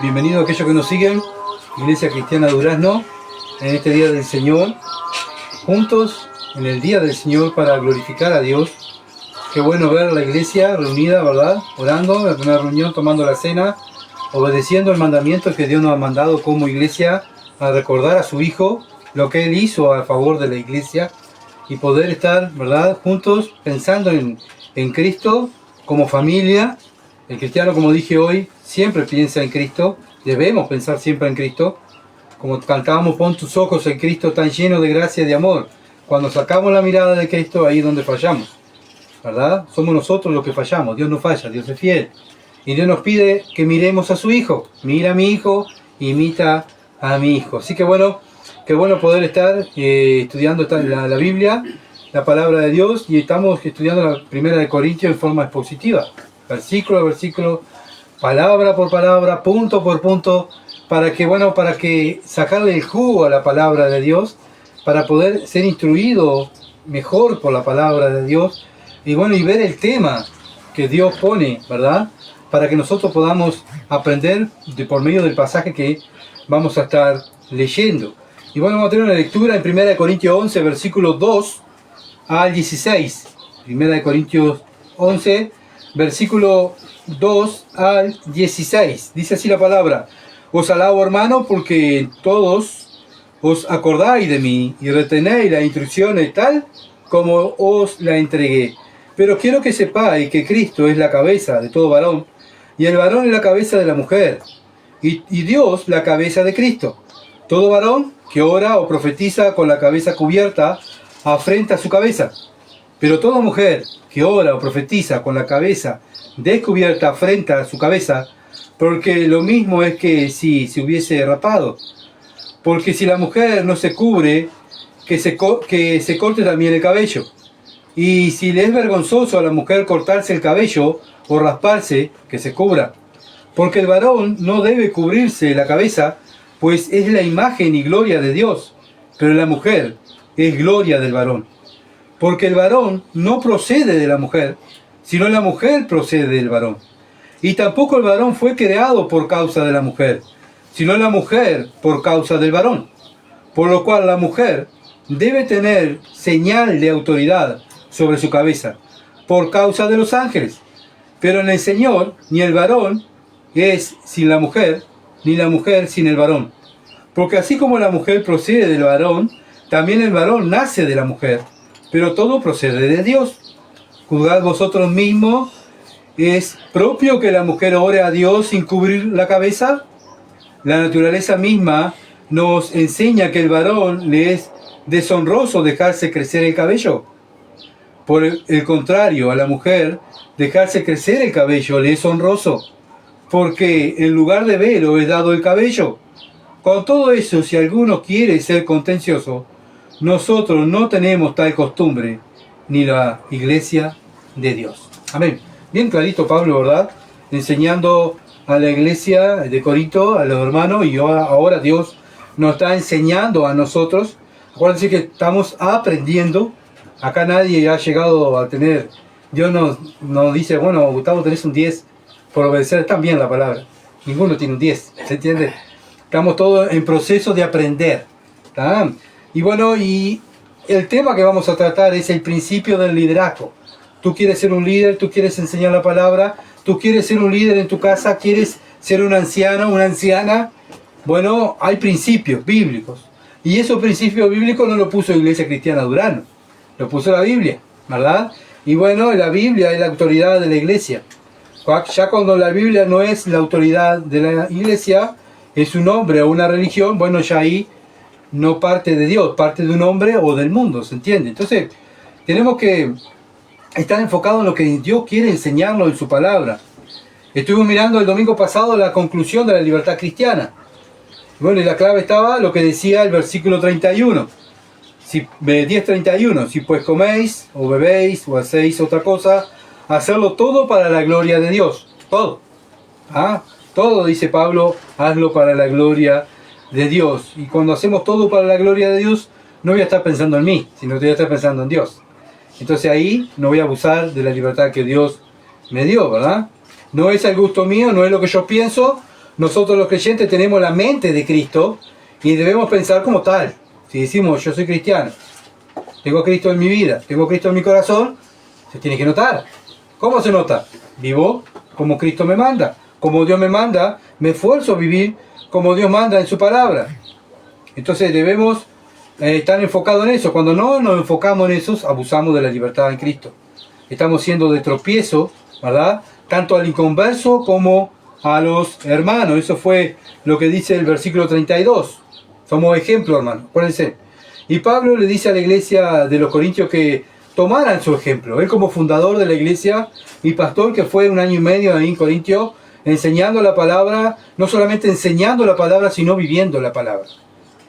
Bienvenidos a aquellos que nos siguen, Iglesia Cristiana Durazno, en este Día del Señor, juntos en el Día del Señor para glorificar a Dios. Qué bueno ver la iglesia reunida, ¿verdad? Orando, en la primera reunión, tomando la cena, obedeciendo el mandamiento que Dios nos ha mandado como iglesia, a recordar a su Hijo lo que Él hizo a favor de la iglesia y poder estar, ¿verdad?, juntos pensando en Cristo como familia. El cristiano, como dije hoy, siempre piensa en Cristo, debemos pensar siempre en Cristo. Como cantábamos, pon tus ojos en Cristo tan lleno de gracia y de amor. Cuando sacamos la mirada de Cristo, ahí es donde fallamos, ¿verdad? Somos nosotros los que fallamos, Dios no falla, Dios es fiel. Y Dios nos pide que miremos a su Hijo. Mira a mi Hijo, imita a mi Hijo. Así que bueno, qué bueno poder estar estudiando la Biblia, la palabra de Dios, y estamos estudiando la primera de Corintios en forma expositiva. Versículo a versículo, palabra por palabra, punto por punto, para que sacarle el jugo a la palabra de Dios, para poder ser instruido mejor por la palabra de Dios, y ver el tema que Dios pone, ¿verdad? Para que nosotros podamos aprender por medio del pasaje que vamos a estar leyendo. Y vamos a tener una lectura en 1 Corintios 11, versículos 2 al 16. 1 Corintios 11, versículo 2 al 16. Dice así la palabra: Os alabo, hermano, porque todos os acordáis de mí y retenéis las instrucciones tal como os la entregué. Pero quiero que sepáis que Cristo es la cabeza de todo varón, y el varón es la cabeza de la mujer, y Dios la cabeza de Cristo. Todo varón que ora o profetiza con la cabeza cubierta afrenta su cabeza, pero toda mujer que ora o profetiza con la cabeza descubierta afrenta su cabeza, porque lo mismo es que si se hubiese rapado. Porque si la mujer no se cubre, que se corte también el cabello. Y si le es vergonzoso a la mujer cortarse el cabello o rasparse, que se cubra. Porque el varón no debe cubrirse la cabeza, pues es la imagen y gloria de Dios, pero la mujer es gloria del varón. Porque el varón no procede de la mujer, sino la mujer procede del varón. Y tampoco el varón fue creado por causa de la mujer, sino la mujer por causa del varón. Por lo cual la mujer debe tener señal de autoridad sobre su cabeza, por causa de los ángeles. Pero en el Señor ni el varón es sin la mujer, ni la mujer sin el varón. Porque así como la mujer procede del varón, también el varón nace de la mujer, pero todo procede de Dios. Juzgad vosotros mismos, ¿es propio que la mujer ore a Dios sin cubrir la cabeza? La naturaleza misma nos enseña que el varón le es deshonroso dejarse crecer el cabello. Por el contrario, a la mujer dejarse crecer el cabello le es honroso, porque en lugar de velo es dado el cabello. Con todo eso, si alguno quiere ser contencioso, nosotros no tenemos tal costumbre, ni la iglesia de Dios. Amén. Bien clarito Pablo, ¿verdad? Enseñando a la iglesia de Corinto, a los hermanos, y ahora Dios nos está enseñando a nosotros. Acuérdense que estamos aprendiendo. Acá nadie ha llegado a tener... Dios nos dice, bueno, Gustavo, tenés un 10 por obedecer también la palabra. Ninguno tiene un 10, ¿se entiende? Estamos todos en proceso de aprender, ¿tá? Y el tema que vamos a tratar es el principio del liderazgo. Tú quieres ser un líder, tú quieres enseñar la palabra, tú quieres ser un líder en tu casa, quieres ser un anciano, una anciana. Bueno, hay principios bíblicos. Y esos principios bíblicos no lo puso Iglesia Cristiana Durazno, lo puso la Biblia, ¿verdad? Y la Biblia es la autoridad de la iglesia. Ya cuando la Biblia no es la autoridad de la iglesia, es un hombre o una religión, ya ahí no parte de Dios, parte de un hombre o del mundo, ¿se entiende? Entonces, tenemos que estar enfocados en lo que Dios quiere enseñarnos en su palabra. Estuvimos mirando el domingo pasado la conclusión de la libertad cristiana. Y la clave estaba lo que decía el versículo 31. 10:31, si pues coméis o bebéis o hacéis otra cosa, hacerlo todo para la gloria de Dios. Todo. Todo, dice Pablo, hazlo para la gloria de Dios. Y cuando hacemos todo para la gloria de Dios, no voy a estar pensando en mí, sino que voy a estar pensando en Dios. Entonces ahí no voy a abusar de la libertad que Dios me dio, ¿verdad? No es el gusto mío, no es lo que yo pienso, nosotros los creyentes tenemos la mente de Cristo y debemos pensar como tal. Si decimos, yo soy cristiano, tengo a Cristo en mi vida, tengo a Cristo en mi corazón, se tiene que notar. ¿Cómo se nota? Vivo como Cristo me manda. Como Dios me manda, me esfuerzo a vivir como Dios manda en su palabra. Entonces debemos estar enfocados en eso. Cuando no nos enfocamos en eso, abusamos de la libertad en Cristo. Estamos siendo de tropiezo, ¿verdad? Tanto al inconverso como a los hermanos. Eso fue lo que dice el versículo 32. Somos ejemplo, hermano. Acuérdense. Y Pablo le dice a la iglesia de los Corintios que tomaran su ejemplo. Él como fundador de la iglesia y pastor que fue 1 año y medio ahí en Corintio, enseñando la palabra, no solamente enseñando la palabra, sino viviendo la palabra.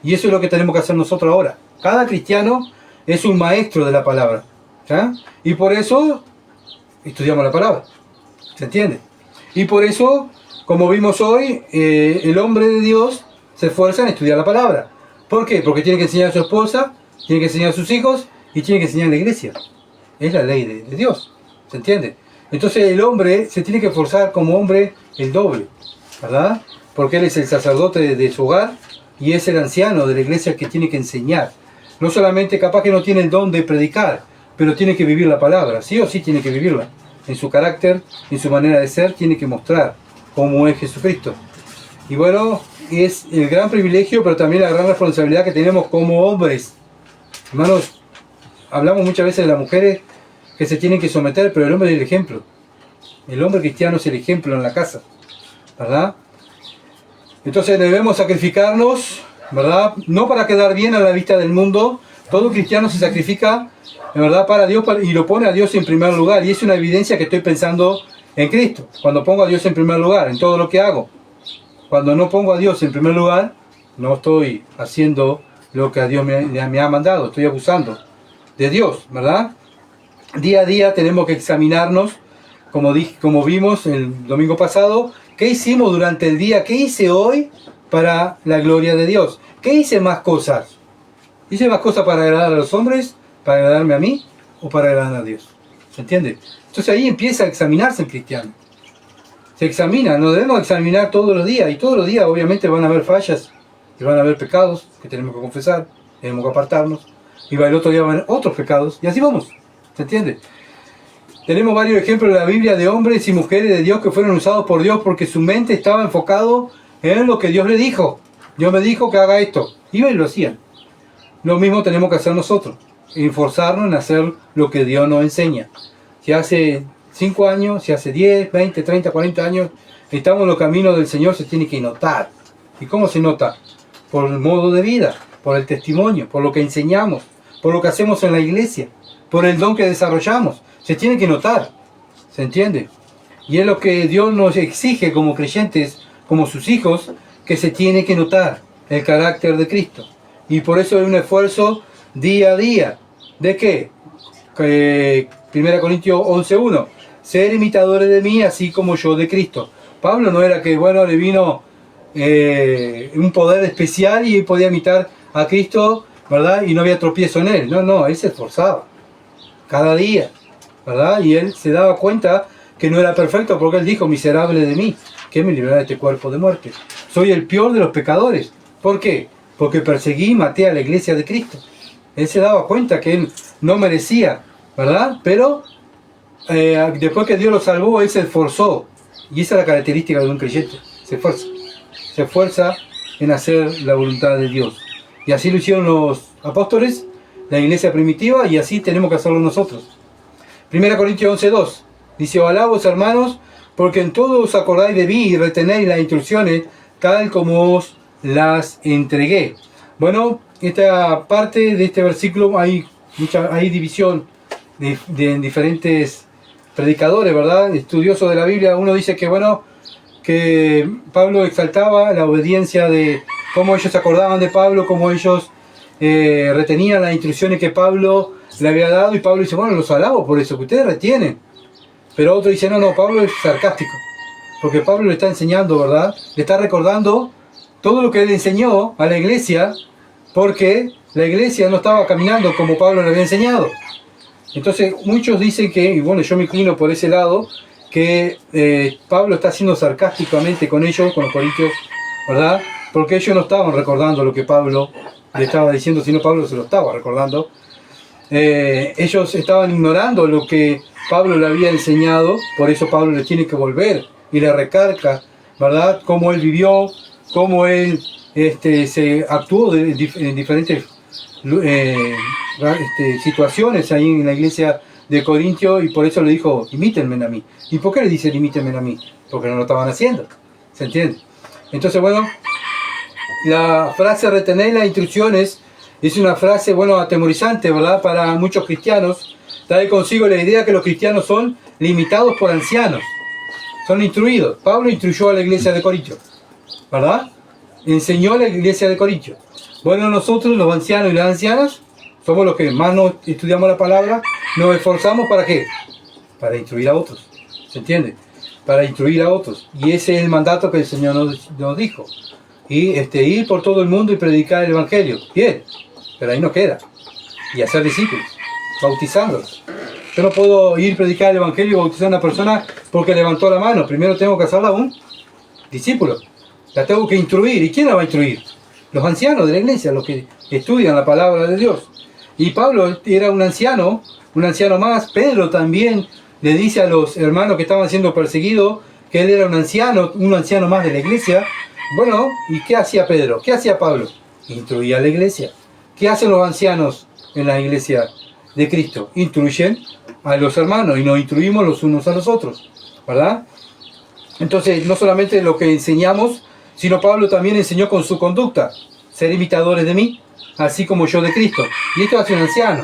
Y eso es lo que tenemos que hacer nosotros ahora. Cada cristiano es un maestro de la palabra. ¿Ya? Y por eso estudiamos la palabra. ¿Se entiende? Y por eso, como vimos hoy, el hombre de Dios se esfuerza en estudiar la palabra. ¿Por qué? Porque tiene que enseñar a su esposa, tiene que enseñar a sus hijos y tiene que enseñar a la iglesia. Es la ley de Dios. ¿Se entiende? Entonces el hombre se tiene que esforzar como hombre el doble, ¿verdad? Porque él es el sacerdote de su hogar y es el anciano de la iglesia que tiene que enseñar. No solamente capaz que no tiene el don de predicar, pero tiene que vivir la palabra. Sí o sí tiene que vivirla. En su carácter, en su manera de ser, tiene que mostrar cómo es Jesucristo. Y bueno, es el gran privilegio, pero también la gran responsabilidad que tenemos como hombres. Hermanos, hablamos muchas veces de las mujeres que se tienen que someter, pero el hombre es el ejemplo. El hombre cristiano es el ejemplo en la casa, ¿verdad? Entonces debemos sacrificarnos, ¿verdad? No para quedar bien a la vista del mundo. Todo cristiano se sacrifica, ¿verdad? Para Dios y lo pone a Dios en primer lugar. Y es una evidencia que estoy pensando en Cristo. Cuando pongo a Dios en primer lugar, en todo lo que hago. Cuando no pongo a Dios en primer lugar, no estoy haciendo lo que a Dios me ha mandado. Estoy abusando de Dios, ¿verdad? Día a día tenemos que examinarnos, como vimos el domingo pasado, qué hicimos durante el día, qué hice hoy para la gloria de Dios. ¿Qué hice más cosas? ¿Hice más cosas para agradar a los hombres, para agradarme a mí o para agradar a Dios? ¿Se entiende? Entonces ahí empieza a examinarse el cristiano. Se examina, nos debemos examinar todos los días y todos los días obviamente van a haber fallas y van a haber pecados que tenemos que confesar, tenemos que apartarnos y el otro día van a haber otros pecados y así vamos. ¿Se entiende? Tenemos varios ejemplos de la Biblia de hombres y mujeres de Dios que fueron usados por Dios porque su mente estaba enfocado en lo que Dios le dijo. Dios me dijo que haga esto. Iban y lo hacían. Lo mismo tenemos que hacer nosotros. Esforzarnos en hacer lo que Dios nos enseña. Si hace 5 años, si hace 10, 20, 30, 40 años, estamos en los caminos del Señor, se tiene que notar. ¿Y cómo se nota? Por el modo de vida, por el testimonio, por lo que enseñamos, por lo que hacemos en la iglesia, por el don que desarrollamos. Se tiene que notar, ¿se entiende? Y es lo que Dios nos exige como creyentes, como sus hijos, que se tiene que notar el carácter de Cristo. Y por eso hay un esfuerzo día a día. ¿De qué? 1 Corintios 11:1. Ser imitadores de mí, así como yo de Cristo. Pablo no era que, bueno, le vino un poder especial y podía imitar a Cristo, ¿verdad? Y no había tropiezo en él. No, él se esforzaba. Cada día, ¿verdad? Y él se daba cuenta que no era perfecto porque él dijo, miserable de mí, ¿quién me librará de este cuerpo de muerte? Soy el peor de los pecadores. ¿Por qué? Porque perseguí y maté a la iglesia de Cristo. Él se daba cuenta que él no merecía, ¿verdad? Pero después que Dios lo salvó, él se esforzó. Y esa es la característica de un creyente. Se esfuerza. Se esfuerza en hacer la voluntad de Dios. Y así lo hicieron los apóstoles, la iglesia primitiva, y así tenemos que hacerlo nosotros. 1 Corintios 11:2 dice, os alabo, hermanos, porque en todo os acordáis de mí y retenéis las instrucciones tal como os las entregué. Bueno, esta parte de este versículo hay división de diferentes predicadores, ¿verdad? Estudiosos de la Biblia. Uno dice que, bueno, que Pablo exaltaba la obediencia de cómo ellos se acordaban de Pablo, cómo ellos retenían las instrucciones que Pablo le había dado, y Pablo dice, bueno, los alabo por eso, que ustedes retienen. Pero otro dice, no, Pablo es sarcástico, porque Pablo le está enseñando, ¿verdad? Le está recordando todo lo que él enseñó a la iglesia, porque la iglesia no estaba caminando como Pablo le había enseñado. Entonces muchos dicen que, y bueno, yo me inclino por ese lado, que Pablo está siendo sarcásticamente con ellos, con los corintios, ¿verdad? Porque ellos no estaban recordando lo que Pablo le estaba diciendo, sino Pablo se lo estaba recordando. Ellos estaban ignorando lo que Pablo le había enseñado, por eso Pablo le tiene que volver y le recarga, ¿verdad? Cómo él vivió, cómo él se actuó en diferentes situaciones ahí en la iglesia de Corintio, y por eso le dijo, imítenme a mí. ¿Y por qué le dicen imítenme a mí? Porque no lo estaban haciendo, ¿se entiende? Entonces, bueno, la frase retener las instrucciones es una frase, bueno, atemorizante, ¿verdad? Para muchos cristianos, trae consigo la idea que los cristianos son limitados por ancianos, son instruidos. Pablo instruyó a la iglesia de Corintio, ¿verdad? Enseñó a la iglesia de Corintio. Bueno, nosotros, los ancianos y las ancianas, somos los que más nos estudiamos la palabra, nos esforzamos ¿para qué? Para instruir a otros, ¿se entiende? Para instruir a otros. Y ese es el mandato que el Señor nos dijo. Y ir por todo el mundo y predicar el Evangelio. Bien, pero ahí no queda. Y hacer discípulos, bautizándolos. Yo no puedo ir a predicar el Evangelio y bautizar a una persona porque levantó la mano. Primero tengo que hacerla un discípulo. La tengo que instruir. ¿Y quién la va a instruir? Los ancianos de la iglesia, los que estudian la palabra de Dios. Y Pablo era un anciano más. Pedro también le dice a los hermanos que estaban siendo perseguidos que él era un anciano más de la iglesia. Bueno, ¿y qué hacía Pedro? ¿Qué hacía Pablo? Instruía a la iglesia. ¿Qué hacen los ancianos en la iglesia de Cristo? Instruyen a los hermanos y nos instruimos los unos a los otros, ¿verdad? Entonces, no solamente lo que enseñamos, sino Pablo también enseñó con su conducta, ser imitadores de mí, así como yo de Cristo. Y esto hace un anciano,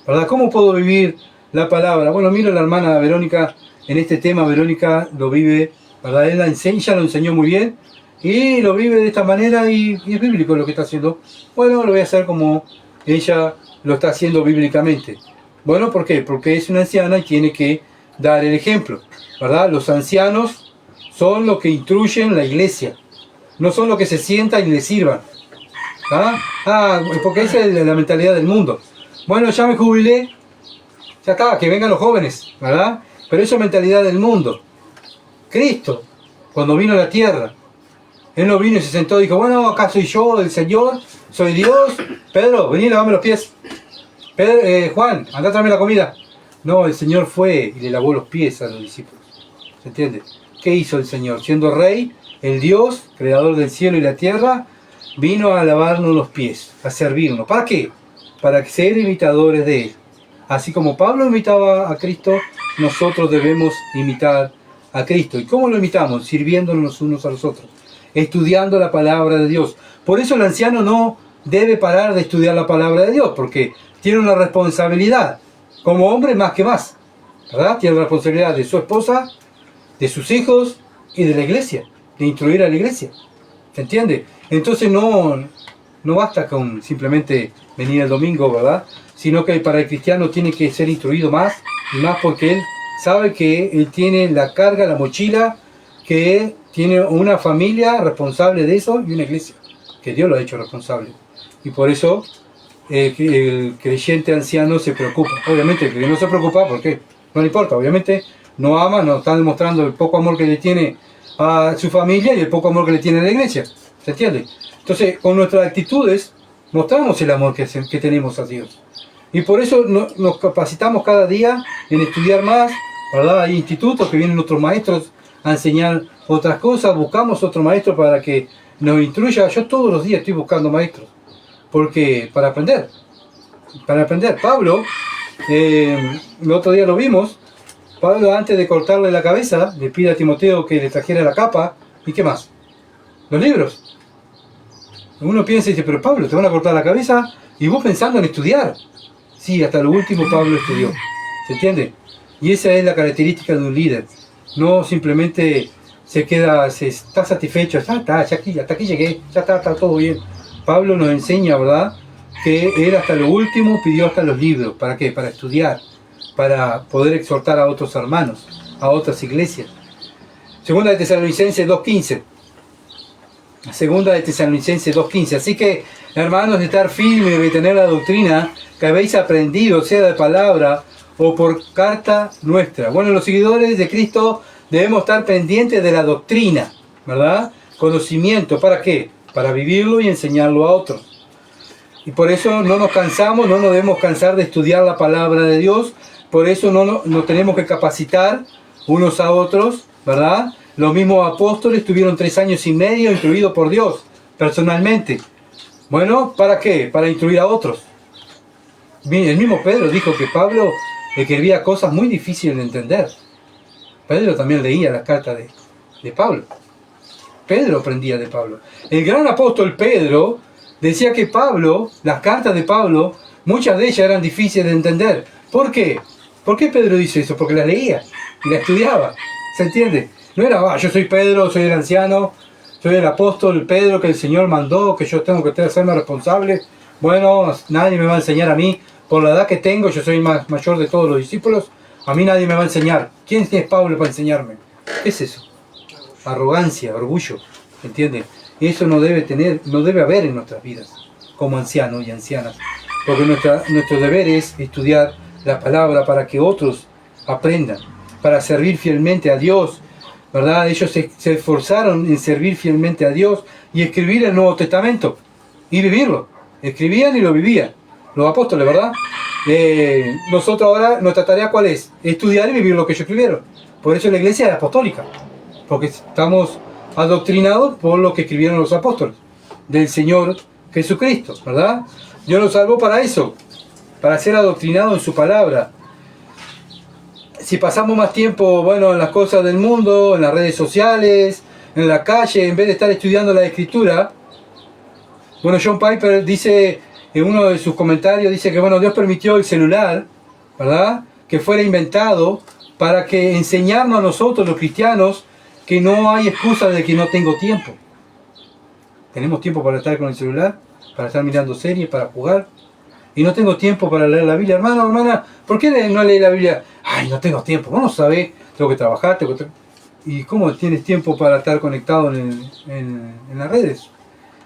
¿verdad? ¿Cómo puedo vivir la palabra? Bueno, miro a la hermana Verónica en este tema. Verónica lo vive, ¿verdad? Ella lo enseñó muy bien y lo vive de esta manera, y es bíblico lo que está haciendo. Bueno, lo voy a hacer como ella lo está haciendo bíblicamente. Bueno, ¿por qué? Porque es una anciana y tiene que dar el ejemplo, ¿verdad? Los ancianos son los que instruyen la iglesia, no son los que se sientan y le sirvan. Porque esa es la mentalidad del mundo. Bueno, ya me jubilé, ya está, que vengan los jóvenes, ¿verdad? Pero esa es mentalidad del mundo. Cristo, cuando vino a la tierra, Él no vino y se sentó y dijo, bueno, acá soy yo, el Señor, soy Dios. Pedro, vení, lavame los pies. Juan, andá a traerme la comida. No, el Señor fue y le lavó los pies a los discípulos. ¿Se entiende? ¿Qué hizo el Señor? Siendo Rey, el Dios, creador del cielo y la tierra, vino a lavarnos los pies, a servirnos. ¿Para qué? Para ser imitadores de Él. Así como Pablo imitaba a Cristo, nosotros debemos imitar a Cristo. ¿Y cómo lo imitamos? Sirviéndonos los unos a los otros, estudiando la palabra de Dios. Por eso el anciano no debe parar de estudiar la palabra de Dios, porque tiene una responsabilidad, como hombre más que más, ¿verdad? Tiene la responsabilidad de su esposa, de sus hijos y de la iglesia, de instruir a la iglesia. ¿Se entiende? Entonces no basta con simplemente venir el domingo, ¿verdad? Sino que para el cristiano tiene que ser instruido más y más, porque él sabe que él tiene la carga, la mochila, que él tiene una familia responsable de eso y una iglesia que Dios lo ha hecho responsable. Y por eso el creyente anciano se preocupa. Obviamente el que no se preocupa, ¿por qué? No le importa, obviamente no ama, no está demostrando el poco amor que le tiene a su familia y el poco amor que le tiene a la iglesia. ¿Se entiende? Entonces, con nuestras actitudes mostramos el amor que tenemos a Dios. Y por eso nos capacitamos cada día en estudiar más, ¿verdad? Hay institutos que vienen nuestros maestros a enseñar otras cosas, buscamos otro maestro para que nos instruya. Yo todos los días estoy buscando maestros, porque para aprender. Pablo, el otro día lo vimos, Pablo, antes de cortarle la cabeza, le pide a Timoteo que le trajera la capa. ¿Y qué más? Los libros. Uno piensa y dice, pero Pablo, te van a cortar la cabeza y vos pensando en estudiar. Sí, hasta lo último Pablo estudió. ¿Se entiende? Y esa es la característica de un líder. No simplemente está satisfecho, hasta aquí llegué, ya está todo bien. Pablo nos enseña, ¿verdad?, que él hasta lo último pidió hasta los libros. ¿Para qué? Para estudiar, para poder exhortar a otros hermanos, a otras iglesias. Segunda de Tesalonicenses 2.15. Segunda de Tesalonicenses 2.15. Así que, hermanos, de estar firmes y retener la doctrina que habéis aprendido, sea de palabra o por carta nuestra. Bueno, los seguidores de Cristo debemos estar pendientes de la doctrina, ¿verdad? Conocimiento, ¿para qué? Para vivirlo y enseñarlo a otros. Y por eso no nos cansamos, no nos debemos cansar de estudiar la palabra de Dios. Por eso nos tenemos que capacitar unos a otros, ¿verdad? Los mismos apóstoles tuvieron 3 años y medio instruidos por Dios, personalmente. Bueno, ¿para qué? Para instruir a otros. El mismo Pedro dijo que Pablo escribía cosas muy difíciles de entender. Pedro también leía las cartas de Pablo. Pedro aprendía de Pablo. El gran apóstol Pedro decía que Pablo, las cartas de Pablo, muchas de ellas eran difíciles de entender. ¿Por qué? ¿Por qué Pedro dice eso? Porque las leía y las estudiaba. ¿Se entiende? No era, yo soy Pedro, soy el anciano, soy el apóstol Pedro que el Señor mandó, que yo tengo que hacerme responsable. Bueno, nadie me va a enseñar a mí. Por la edad que tengo, yo soy mayor de todos los discípulos. A mí nadie me va a enseñar. ¿Quién es Pablo para enseñarme? ¿Qué es eso? Arrogancia, orgullo. ¿Entiende? Y eso no debe haber en nuestras vidas, como ancianos y ancianas. Porque nuestro deber es estudiar la palabra para que otros aprendan, para servir fielmente a Dios, ¿verdad? Ellos se esforzaron en servir fielmente a Dios y escribir el Nuevo Testamento y vivirlo. Escribían y lo vivían. Los apóstoles, ¿verdad? Nosotros ahora, nuestra tarea ¿cuál es? Estudiar y vivir lo que ellos escribieron. Por eso la iglesia es apostólica, porque estamos adoctrinados por lo que escribieron los apóstoles del Señor Jesucristo, ¿verdad? Dios nos salvó para eso, para ser adoctrinados en su palabra. Si pasamos más tiempo, bueno, en las cosas del mundo, en las redes sociales, en la calle, en vez de estar estudiando la Escritura, bueno, John Piper dice, en uno de sus comentarios, dice que, bueno, Dios permitió el celular, ¿verdad?, que fuera inventado para que enseñarnos a nosotros, los cristianos, que no hay excusa de que no tengo tiempo. Tenemos tiempo para estar con el celular, para estar mirando series, para jugar. Y no tengo tiempo para leer la Biblia. Hermano, hermana, ¿por qué no lees la Biblia? Ay, no tengo tiempo. Vos no sabés, tengo que trabajar. ¿Y cómo tienes tiempo para estar conectado en las redes?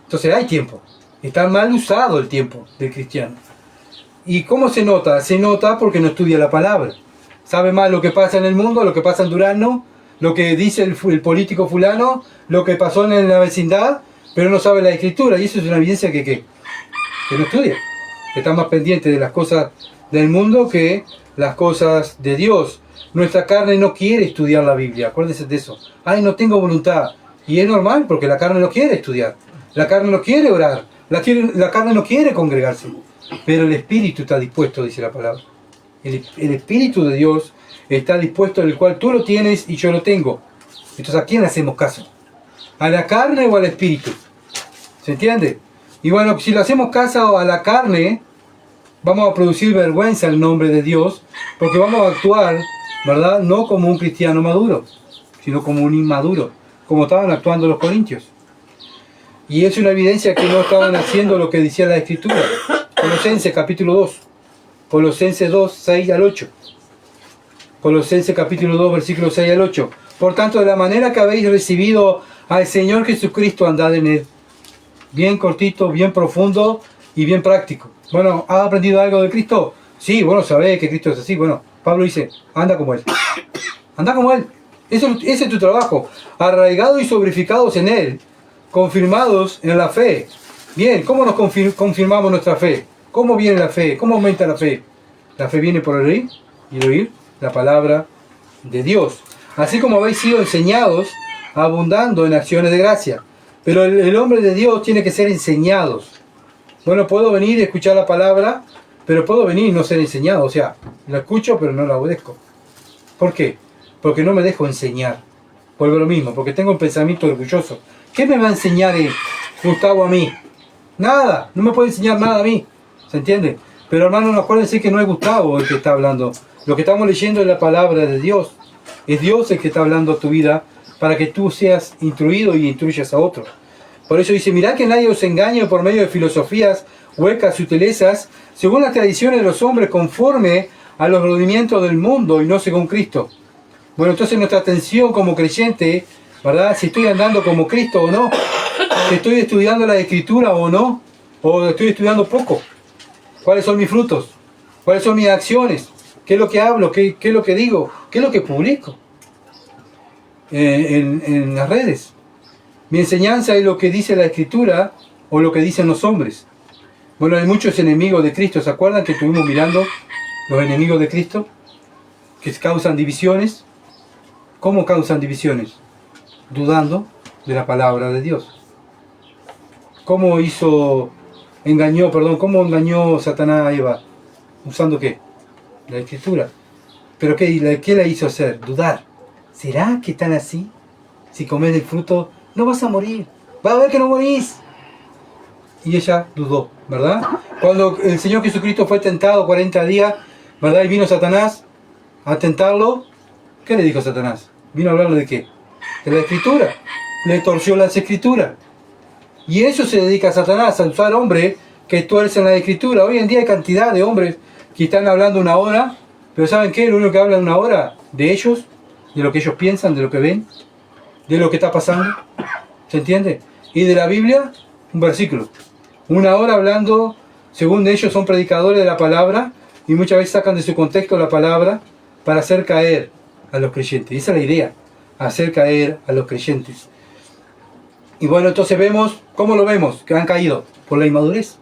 Entonces hay tiempo. Está mal usado el tiempo del cristiano. ¿Y cómo se nota? Se nota porque no estudia la palabra. Sabe más lo que pasa en el mundo, lo que pasa en Durazno, lo que dice el político fulano, lo que pasó en la vecindad, pero no sabe la Escritura. Y eso es una evidencia que no estudia. Está más pendiente de las cosas del mundo que las cosas de Dios. Nuestra carne no quiere estudiar la Biblia. Acuérdense de eso. Ay, no tengo voluntad. Y es normal porque la carne no quiere estudiar. La carne no quiere orar. La carne no quiere congregarse. Pero el Espíritu está dispuesto, dice la palabra. El Espíritu de Dios está dispuesto, el cual tú lo tienes y yo lo tengo. Entonces, ¿a quién le hacemos caso? ¿A la carne o al Espíritu? ¿Se entiende? Y bueno, si le hacemos caso a la carne, vamos a producir vergüenza en nombre de Dios, porque vamos a actuar, ¿verdad?, no como un cristiano maduro, sino como un inmaduro, como estaban actuando los corintios. Y es una evidencia que no estaban haciendo lo que decía la Escritura. Colosenses capítulo 2. Colosenses 2, 6 al 8. Colosenses capítulo 2, versículos 6 al 8. Por tanto, de la manera que habéis recibido al Señor Jesucristo, andad en Él. Bien cortito, bien profundo y bien práctico. Bueno, ¿has aprendido algo de Cristo? Sí, bueno, sabés que Cristo es así. Bueno, Pablo dice, anda como Él. Anda como Él. Ese es tu trabajo. Arraigados y sobreficados en Él. Confirmados en la fe. Bien, ¿cómo nos confirmamos nuestra fe? ¿Cómo viene la fe? ¿Cómo aumenta la fe? La fe viene por el oír y el oír la palabra de Dios. Así como habéis sido enseñados, abundando en acciones de gracia. Pero el hombre de Dios tiene que ser enseñado. Bueno, puedo venir y escuchar la palabra, pero puedo venir y no ser enseñado. O sea, la escucho pero no la obedezco. ¿Por qué? Porque no me dejo enseñar. Vuelvo a lo mismo, porque tengo un pensamiento orgulloso. ¿Qué me va a enseñar Gustavo a mí? Nada, no me puede enseñar nada a mí. ¿Se entiende? Pero hermanos, acuérdense que no es Gustavo el que está hablando. Lo que estamos leyendo es la palabra de Dios. Es Dios el que está hablando a tu vida para que tú seas instruido y instruyas a otros. Por eso dice, mirad que nadie os engañe por medio de filosofías huecas, sutilezas, según las tradiciones de los hombres, conforme a los rudimientos del mundo y no según Cristo. Bueno, entonces nuestra atención como creyente, ¿verdad? Si estoy andando como Cristo o no, si estoy estudiando la Escritura o no, o estoy estudiando poco. ¿Cuáles son mis frutos? ¿Cuáles son mis acciones? ¿Qué es lo que hablo? ¿Qué es lo que digo? ¿Qué es lo que publico en las redes? Mi enseñanza es lo que dice la Escritura o lo que dicen los hombres. Bueno, hay muchos enemigos de Cristo. ¿Se acuerdan que estuvimos mirando los enemigos de Cristo? Que causan divisiones. ¿Cómo causan divisiones? Dudando de la palabra de Dios. ¿Cómo engañó Satanás a Eva? ¿Usando qué? La Escritura. ¿Pero qué la hizo hacer? Dudar. ¿Será que están así? Si comes el fruto, no vas a morir. Va a ver que no morís. Y ella dudó, ¿verdad? Cuando el Señor Jesucristo fue tentado 40 días, ¿verdad? Y vino Satanás a tentarlo. ¿Qué le dijo Satanás? ¿Vino a hablarle de qué? De la Escritura. Le torció las Escrituras. Y eso se dedica a Satanás, a usar hombres que tuercen la Escritura. Hoy en día hay cantidad de hombres que están hablando una hora, pero ¿saben qué? Lo único que hablan una hora de ellos, de lo que ellos piensan, de lo que ven, de lo que está pasando. ¿Se entiende? Y de la Biblia, un versículo. Una hora hablando, según ellos son predicadores de la palabra, y muchas veces sacan de su contexto la palabra para hacer caer a los creyentes. Esa es la idea, hacer caer a los creyentes. Y bueno, entonces vemos, ¿cómo lo vemos? Que han caído por la inmadurez.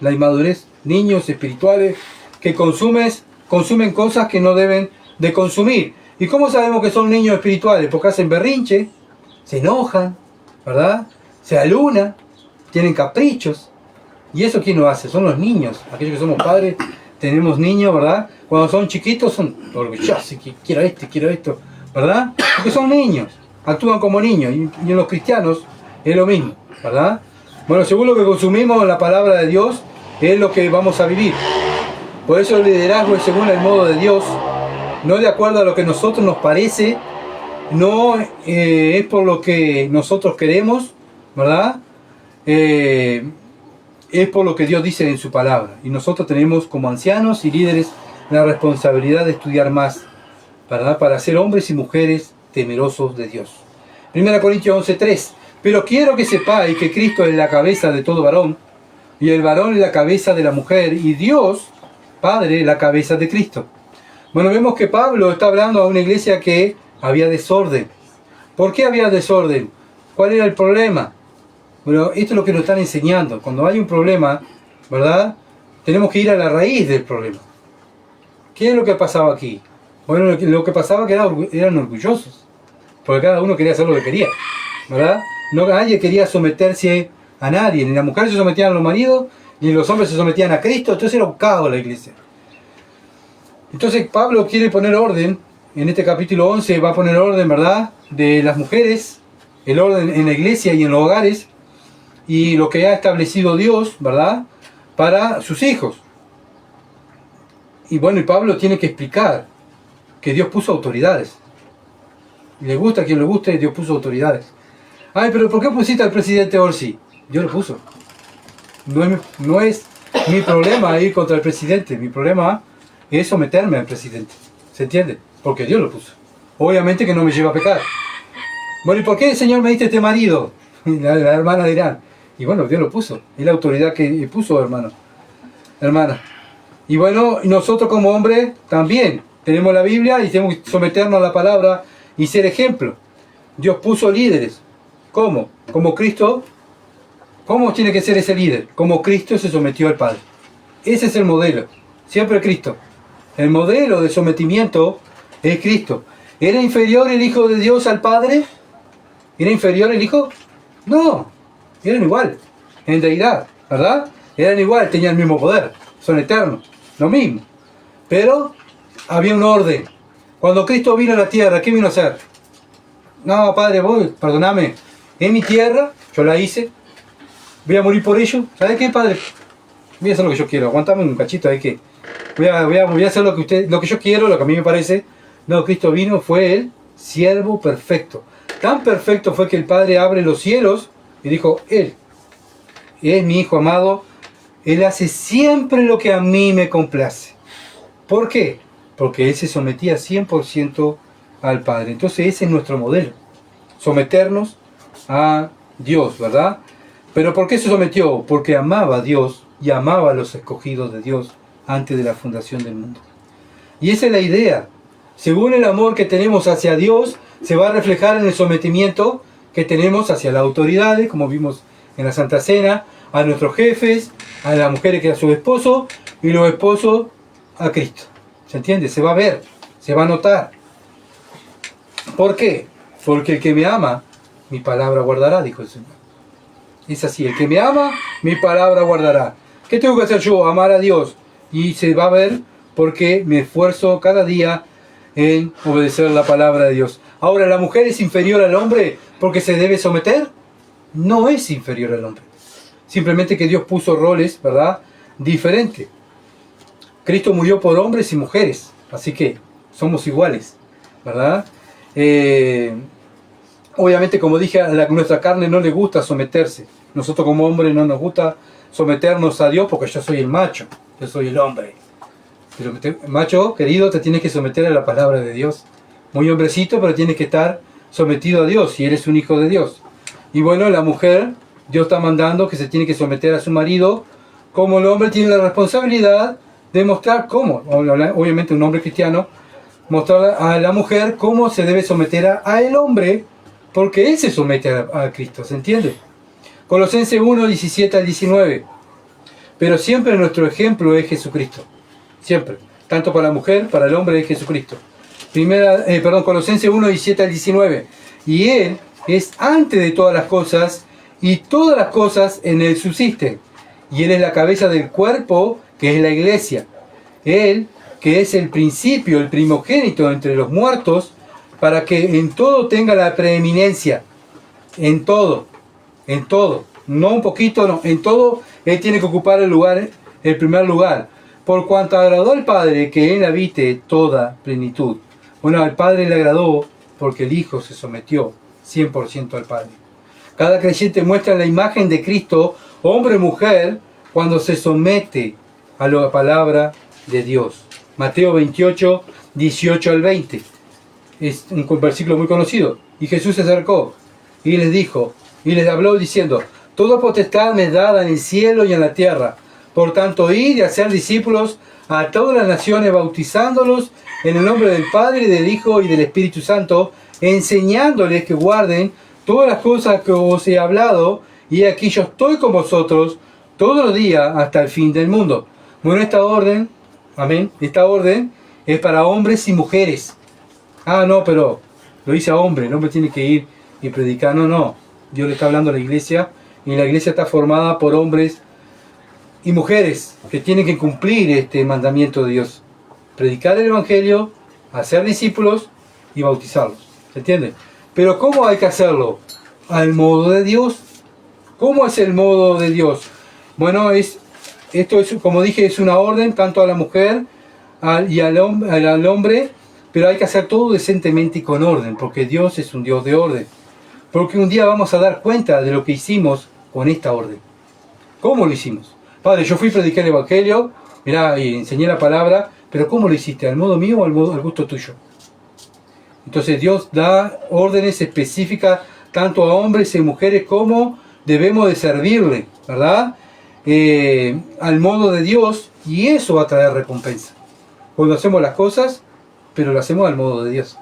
La inmadurez, niños espirituales que consumen cosas que no deben de consumir. ¿Y cómo sabemos que son niños espirituales? Porque hacen berrinche, se enojan, ¿verdad? Se alunan, tienen caprichos. ¿Y eso quién lo hace? Son los niños. Aquellos que somos padres, tenemos niños, ¿verdad? Cuando son chiquitos son orgullosos, quiero esto, ¿verdad? Porque son niños, actúan como niños. Y en los cristianos es lo mismo, ¿verdad? Bueno, según lo que consumimos la palabra de Dios, es lo que vamos a vivir. Por eso el liderazgo es según el modo de Dios, no de acuerdo a lo que a nosotros nos parece, no es por lo que nosotros queremos, ¿verdad? Es por lo que Dios dice en su palabra. Y nosotros tenemos como ancianos y líderes la responsabilidad de estudiar más, ¿verdad? Para ser hombres y mujeres temerosos de Dios. 1 Corintios 11:3. Pero quiero que sepáis que Cristo es la cabeza de todo varón, y el varón es la cabeza de la mujer, y Dios, Padre, la cabeza de Cristo. Bueno, vemos que Pablo está hablando a una iglesia que había desorden. ¿Por qué había desorden? ¿Cuál era el problema? Bueno, esto es lo que nos están enseñando. Cuando hay un problema, ¿verdad? Tenemos que ir a la raíz del problema. ¿Qué es lo que pasaba aquí? Bueno, lo que pasaba es que eran orgullosos. Porque cada uno quería hacer lo que quería, ¿verdad? Nadie quería someterse a nadie. Ni las mujeres se sometían a los maridos, ni los hombres se sometían a Cristo. Entonces era un caos la iglesia. Entonces Pablo quiere poner orden. En este capítulo 11 va a poner orden, ¿verdad? De las mujeres, el orden en la iglesia y en los hogares, y lo que ha establecido Dios, ¿verdad? Para sus hijos. Y bueno, y Pablo tiene que explicar que Dios puso autoridades. Le gusta a quien le guste, Dios puso autoridades. Ay, pero ¿por qué pusiste al presidente Orsi? Dios lo puso. No es mi problema ir contra el presidente. Mi problema es someterme al presidente. ¿Se entiende? Porque Dios lo puso. Obviamente que no me lleva a pecar. Bueno, ¿y por qué el Señor me diste este marido? La hermana dirá. Y bueno, Dios lo puso. Es la autoridad que puso, hermana. Y bueno, nosotros como hombres también tenemos la Biblia y tenemos que someternos a la palabra y ser ejemplo. Dios puso líderes. ¿Cómo? Como Cristo. ¿Cómo tiene que ser ese líder? Como Cristo se sometió al Padre. Ese es el modelo. Siempre Cristo. El modelo de sometimiento es Cristo. ¿Era inferior el Hijo de Dios al Padre? ¿Era inferior el Hijo? No. Eran igual. En deidad, ¿verdad? Eran igual, tenían el mismo poder. Son eternos. Lo mismo. Pero había un orden. Cuando Cristo vino a la tierra, ¿qué vino a hacer? No, Padre, vos, perdóname. En mi tierra, yo la hice. Voy a morir por ello. ¿Sabes qué, Padre? Voy a hacer lo que yo quiero. Aguantame un cachito ahí que... Voy a hacer lo que yo quiero, lo que a mí me parece. No, Cristo vino, fue el siervo perfecto. Tan perfecto fue que el Padre abre los cielos y dijo, Él es mi Hijo amado. Él hace siempre lo que a mí me complace. ¿Por qué? Porque Él se sometía 100% al Padre. Entonces ese es nuestro modelo. Someternos a Dios, ¿verdad? ¿Pero por qué se sometió? Porque amaba a Dios y amaba a los escogidos de Dios antes de la fundación del mundo. Y esa es la idea. Según el amor que tenemos hacia Dios, se va a reflejar en el sometimiento que tenemos hacia las autoridades, como vimos en la Santa Cena, a nuestros jefes, a las mujeres que a su esposo, y los esposos a Cristo. ¿Se entiende? Se va a ver, se va a notar. ¿Por qué? Porque el que me ama, mi palabra guardará, dijo el Señor. Es así, el que me ama, mi palabra guardará. ¿Qué tengo que hacer yo? Amar a Dios. Y se va a ver porque me esfuerzo cada día en obedecer la palabra de Dios. Ahora, ¿la mujer es inferior al hombre porque se debe someter? No es inferior al hombre. Simplemente que Dios puso roles, ¿verdad?, diferentes. Cristo murió por hombres y mujeres, así que somos iguales, ¿verdad? Obviamente, como dije, a nuestra carne no le gusta someterse. Nosotros como hombres no nos gusta someternos a Dios porque yo soy el macho, yo soy el hombre. Pero macho querido, te tienes que someter a la palabra de Dios. Muy hombrecito, pero tienes que estar sometido a Dios si eres un hijo de Dios. Y bueno, la mujer, Dios está mandando que se tiene que someter a su marido, como el hombre tiene la responsabilidad de mostrar cómo, obviamente un hombre cristiano, mostrar a la mujer cómo se debe someter a el hombre, porque él se somete a Cristo, ¿se entiende? Colosenses 1, 17 al 19. Pero siempre nuestro ejemplo es Jesucristo. Siempre. Tanto para la mujer, para el hombre es Jesucristo. Colosenses 1, 17 al 19. Y Él es antes de todas las cosas, y todas las cosas en Él subsisten. Y Él es la cabeza del cuerpo, que es la iglesia. Él, que es el principio, el primogénito entre los muertos, para que en todo tenga la preeminencia. En todo. No un poquito, no. En todo Él tiene que ocupar el primer lugar. Por cuanto agradó al Padre que Él habite toda plenitud. Bueno, al Padre le agradó porque el Hijo se sometió 100% al Padre. Cada creyente muestra la imagen de Cristo, hombre o mujer, cuando se somete a la palabra de Dios. Mateo 28, 18 al 20. Es un versículo muy conocido. Y Jesús se acercó y les dijo, y les habló diciendo: toda potestad me es dada en el cielo y en la tierra. Por tanto, id y hacer discípulos a todas las naciones, bautizándolos en el nombre del Padre, y del Hijo y del Espíritu Santo, enseñándoles que guarden todas las cosas que os he hablado, y aquí yo estoy con vosotros todos los días hasta el fin del mundo. Bueno, esta orden, amén, esta orden es para hombres y mujeres. Ah, no, pero lo dice a hombre, el hombre tiene que ir y predicar. No, Dios le está hablando a la iglesia, y la iglesia está formada por hombres y mujeres que tienen que cumplir este mandamiento de Dios: predicar el Evangelio, hacer discípulos y bautizarlos. ¿Se entiende? Pero ¿cómo hay que hacerlo? Al modo de Dios. ¿Cómo es el modo de Dios? Bueno, esto es, como dije, es una orden tanto a la mujer y al hombre, pero hay que hacer todo decentemente y con orden, porque Dios es un Dios de orden. Porque un día vamos a dar cuenta de lo que hicimos con esta orden. ¿Cómo lo hicimos? Padre, yo fui a predicar el Evangelio, mirá, y enseñé la palabra, pero ¿cómo lo hiciste? ¿Al modo mío o al gusto tuyo? Entonces Dios da órdenes específicas tanto a hombres y mujeres como debemos de servirle, ¿verdad? Al modo de Dios, y eso va a traer recompensa. Cuando hacemos las cosas, pero lo hacemos al modo de Dios,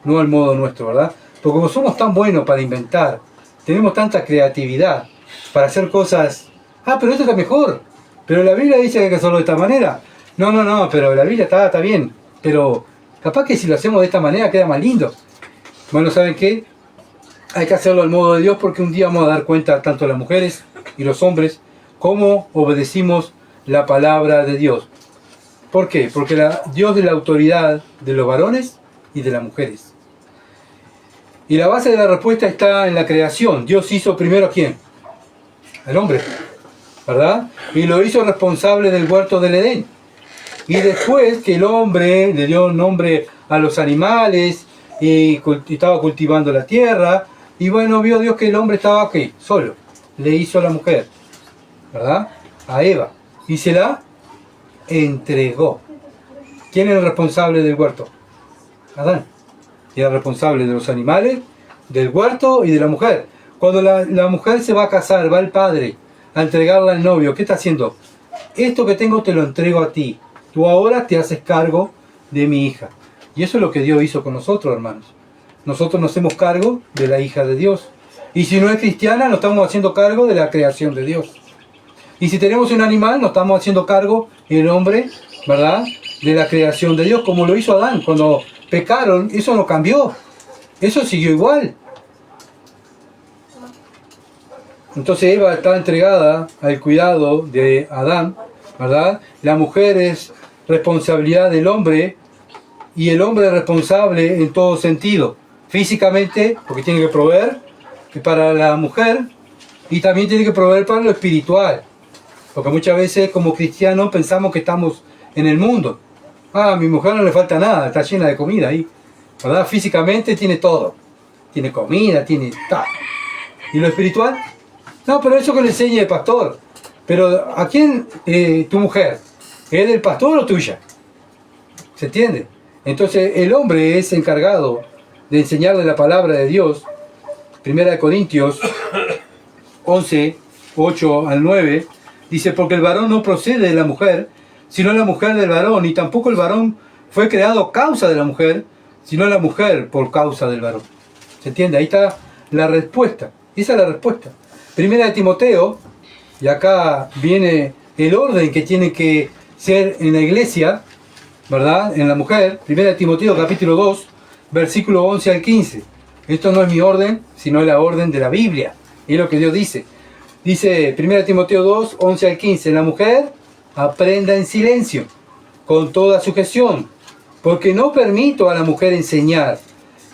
no al modo nuestro, ¿verdad? Porque como somos tan buenos para inventar, tenemos tanta creatividad para hacer cosas. Ah, pero esto está mejor. Pero la Biblia dice que hay que hacerlo de esta manera. No, pero la Biblia está bien. Pero capaz que si lo hacemos de esta manera queda más lindo. Bueno, ¿saben qué? Hay que hacerlo al modo de Dios, porque un día vamos a dar cuenta, tanto las mujeres y los hombres, cómo obedecimos la palabra de Dios. ¿Por qué? Porque Dios es la autoridad de los varones y de las mujeres. Y la base de la respuesta está en la creación. Dios hizo primero ¿a quién? Al hombre, ¿verdad? Y lo hizo responsable del huerto del Edén. Y después que el hombre le dio nombre a los animales y estaba cultivando la tierra, y bueno, vio Dios que el hombre estaba aquí, solo. Le hizo a la mujer, ¿verdad? A Eva. Y se la entregó. ¿Quién era el responsable del huerto? Adán. Y era responsable de los animales, del huerto y de la mujer. Cuando la mujer se va a casar, va al padre a entregarla al novio, ¿qué está haciendo? Esto que tengo te lo entrego a ti. Tú ahora te haces cargo de mi hija. Y eso es lo que Dios hizo con nosotros, hermanos. Nosotros nos hacemos cargo de la hija de Dios. Y si no es cristiana, nos estamos haciendo cargo de la creación de Dios. Y si tenemos un animal, nos estamos haciendo cargo, el hombre, ¿verdad?, de la creación de Dios, como lo hizo Adán. Cuando pecaron, eso no cambió. Eso siguió igual. Entonces Eva está entregada al cuidado de Adán, ¿verdad? La mujer es responsabilidad del hombre y el hombre es responsable en todo sentido. Físicamente, porque tiene que proveer para la mujer y también tiene que proveer para lo espiritual. Porque muchas veces como cristianos pensamos que estamos en el mundo. Ah, a mi mujer no le falta nada, está llena de comida ahí. ¿Verdad? Físicamente tiene todo. Tiene comida, tiene tal. ¿Y lo espiritual? No, pero eso que le enseña el pastor. Pero ¿a quién tu mujer? ¿Es del pastor o tuya? ¿Se entiende? Entonces el hombre es encargado de enseñarle la palabra de Dios. 1 Corintios 11, 8 al 9, dice, porque el varón no procede de la mujer, sino la mujer del varón, y tampoco el varón fue creado a causa de la mujer, sino la mujer por causa del varón. ¿Se entiende? Ahí está la respuesta. Esa es la respuesta. 1 Timoteo, y acá viene el orden que tiene que ser en la iglesia, ¿verdad?, en la mujer. 1 Timoteo capítulo 2, versículo 11 al 15. Esto no es mi orden, sino la orden de la Biblia. Es lo que Dios dice. Dice 1 Timoteo 2, 11 al 15. La mujer aprenda en silencio, con toda sujeción, porque no permito a la mujer enseñar,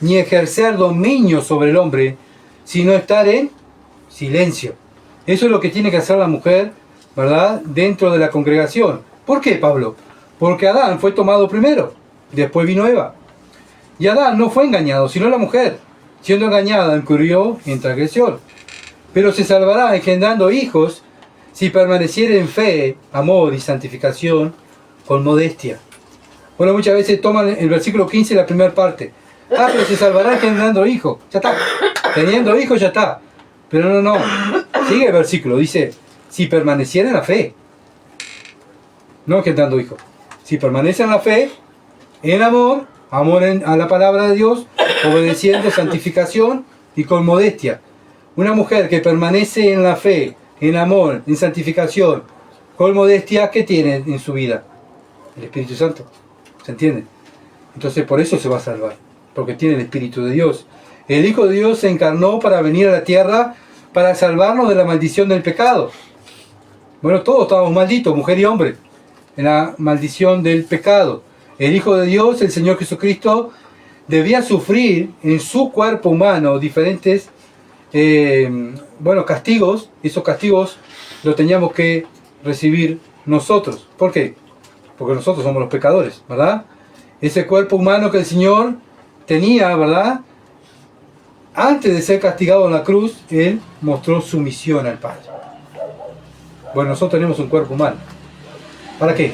ni ejercer dominio sobre el hombre, sino estar en silencio. Eso es lo que tiene que hacer la mujer, ¿verdad?, dentro de la congregación. ¿Por qué, Pablo? Porque Adán fue tomado primero, después vino Eva. Y Adán no fue engañado, sino la mujer, siendo engañada, incurrió en transgresión. Pero se salvará engendrando hijos si permaneciere en fe, amor y santificación con modestia. Bueno, muchas veces toman el versículo 15, la primera parte. Ah, pero se salvará engendrando hijos. Ya está. Teniendo hijos ya está. Pero no. Sigue el versículo. Dice, si permaneciera en la fe. No engendrando hijos. Si permanece en la fe, en amor a la palabra de Dios, obedeciendo, santificación y con modestia. Una mujer que permanece en la fe, en amor, en santificación, con modestia, ¿qué tiene en su vida? El Espíritu Santo. ¿Se entiende? Entonces por eso se va a salvar, porque tiene el Espíritu de Dios. El Hijo de Dios se encarnó para venir a la tierra para salvarnos de la maldición del pecado. Bueno, todos estamos malditos, mujer y hombre, en la maldición del pecado. El Hijo de Dios, el Señor Jesucristo, debía sufrir en su cuerpo humano diferentes castigos. Esos castigos los teníamos que recibir nosotros. ¿Por qué? Porque nosotros somos los pecadores, ¿verdad? Ese cuerpo humano que el Señor tenía, ¿verdad?, antes de ser castigado en la cruz, Él mostró sumisión al Padre. Bueno, nosotros tenemos un cuerpo humano. ¿Para qué?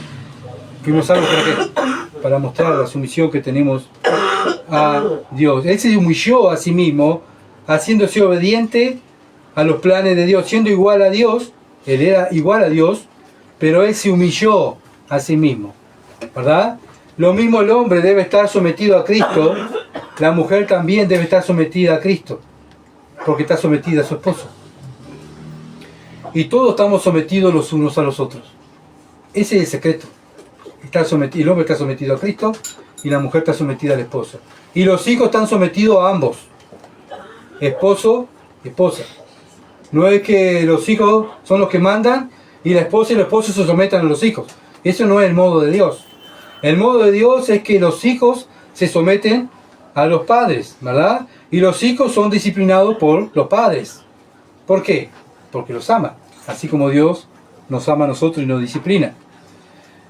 Fuimos salvos para qué? Para mostrar la sumisión que tenemos a Dios. Él se humilló a sí mismo, haciéndose obediente a los planes de Dios, siendo igual a Dios. Él era igual a Dios, pero Él se humilló a sí mismo, ¿verdad? Lo mismo el hombre debe estar sometido a Cristo, la mujer también debe estar sometida a Cristo, porque está sometida a su esposo. Y todos estamos sometidos los unos a los otros. Ese es el secreto. El hombre está sometido a Cristo y la mujer está sometida al esposo. Y los hijos están sometidos a ambos. Esposo, esposa. No es que los hijos son los que mandan y la esposa y el esposo se sometan a los hijos. Eso no es el modo de Dios. El modo de Dios es que los hijos se someten a los padres, ¿verdad? Y los hijos son disciplinados por los padres. ¿Por qué? Porque los ama. Así como Dios nos ama a nosotros y nos disciplina.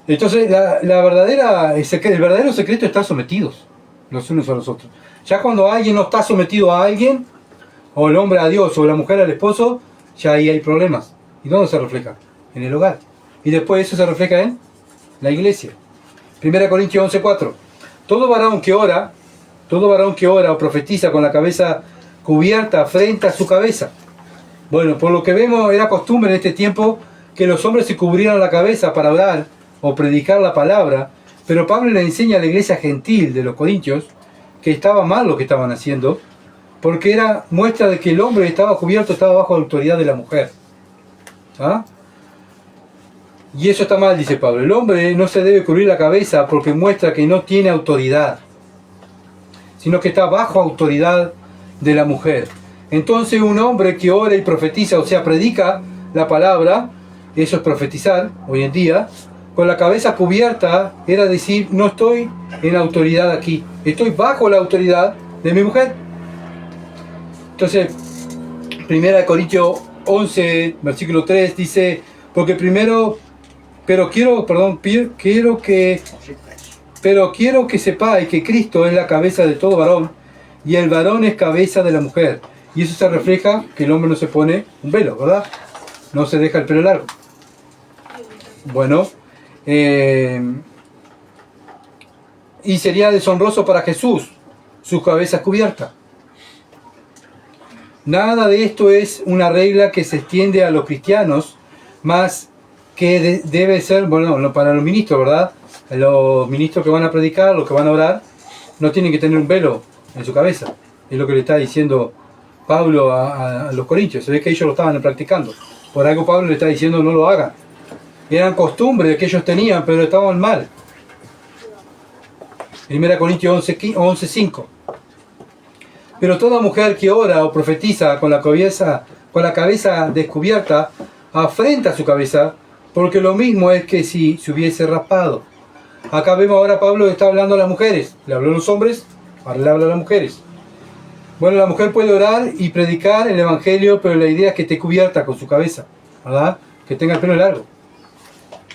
Entonces, el verdadero secreto es estar sometidos los unos a los otros. Ya cuando alguien no está sometido a alguien, o el hombre a Dios, o la mujer al esposo, ya ahí hay problemas. ¿Y dónde se refleja? En el hogar. Y después eso se refleja en la iglesia. 1 Corintios 11:4. Todo varón que ora o profetiza con la cabeza cubierta frente a su cabeza. Bueno, por lo que vemos, era costumbre en este tiempo que los hombres se cubrieran la cabeza para orar o predicar la palabra, Pero Pablo le enseña a la iglesia gentil de los Corintios que estaba mal lo que estaban haciendo, porque era muestra de que el hombre estaba cubierto, estaba bajo la autoridad de la mujer. ¿Ah? Y eso está mal, dice Pablo. El hombre no se debe cubrir la cabeza porque muestra que no tiene autoridad, sino que está bajo autoridad de la mujer. Entonces un hombre que ora y profetiza, o sea, predica la palabra, eso es profetizar hoy en día, con la cabeza cubierta, era decir, no estoy en autoridad aquí, estoy bajo la autoridad de mi mujer. Entonces, 1 Corintios 11, versículo 3 dice, porque primero, pero quiero que sepáis que Cristo es la cabeza de todo varón, y el varón es cabeza de la mujer. Y eso se refleja que el hombre no se pone un velo, ¿verdad? No se deja el pelo largo. Bueno, y sería deshonroso para Jesús su cabeza cubierta. Nada de esto es una regla que se extiende a los cristianos, más que debe ser, bueno, para los ministros, ¿verdad? Los ministros que van a predicar, los que van a orar, no tienen que tener un velo en su cabeza. Es lo que le está diciendo Pablo a los corintios. Se ve que ellos lo estaban practicando. Por algo Pablo le está diciendo no lo hagan. Eran costumbres que ellos tenían, pero estaban mal. 1 Corintios 11:5. Pero toda mujer que ora o profetiza con la cabeza descubierta, afrenta su cabeza, porque lo mismo es que si se hubiese raspado. Acá vemos ahora Pablo está hablando a las mujeres. Le habló a los hombres, ahora le habla a las mujeres. Bueno, la mujer puede orar y predicar el evangelio, pero la idea es que esté cubierta con su cabeza, ¿verdad? Que tenga el pelo largo.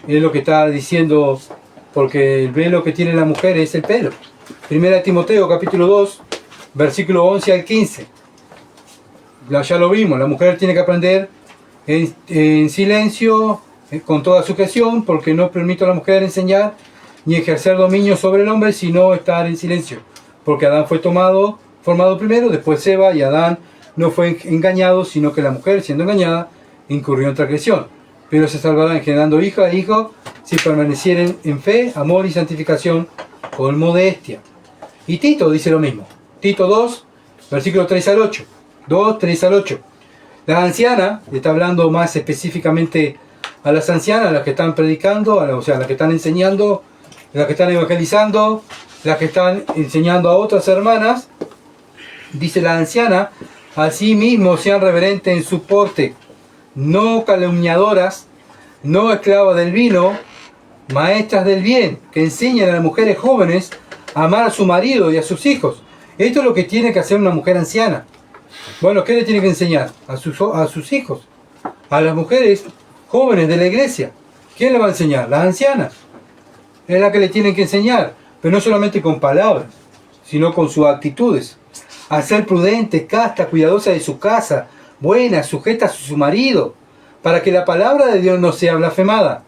Es lo que está diciendo, porque el velo que tiene la mujer es el pelo. 1 Timoteo capítulo 2, versículo 11 al 15. Ya lo vimos, la mujer tiene que aprender en silencio, con toda sujeción, porque no permite a la mujer enseñar ni ejercer dominio sobre el hombre, sino estar en silencio. Porque Adán fue formado primero, después Eva, y Adán no fue engañado, sino que la mujer, siendo engañada, incurrió en transgresión. Pero se salvarán engendrando hija e hijo, si permanecieren en fe, amor y santificación con modestia. Y Tito dice lo mismo. Tito 2, versículo 3 al 8. 2, 3 al 8. Las ancianas, está hablando más específicamente a las ancianas, las que están predicando, o sea, las que están enseñando, las que están evangelizando, las que están enseñando a otras hermanas. Dice la anciana, así mismo sean reverentes en su porte, no calumniadoras, no esclavas del vino, maestras del bien, que enseñan a las mujeres jóvenes a amar a su marido y a sus hijos. Esto es lo que tiene que hacer una mujer anciana. Bueno, ¿qué le tiene que enseñar? A sus hijos, a las mujeres jóvenes de la iglesia. ¿Quién le va a enseñar? Las ancianas. Es la que le tienen que enseñar, pero no solamente con palabras, sino con sus actitudes. A ser prudente, casta, cuidadosa de su casa, buena, sujeta a su marido, para que la palabra de Dios no sea blasfemada.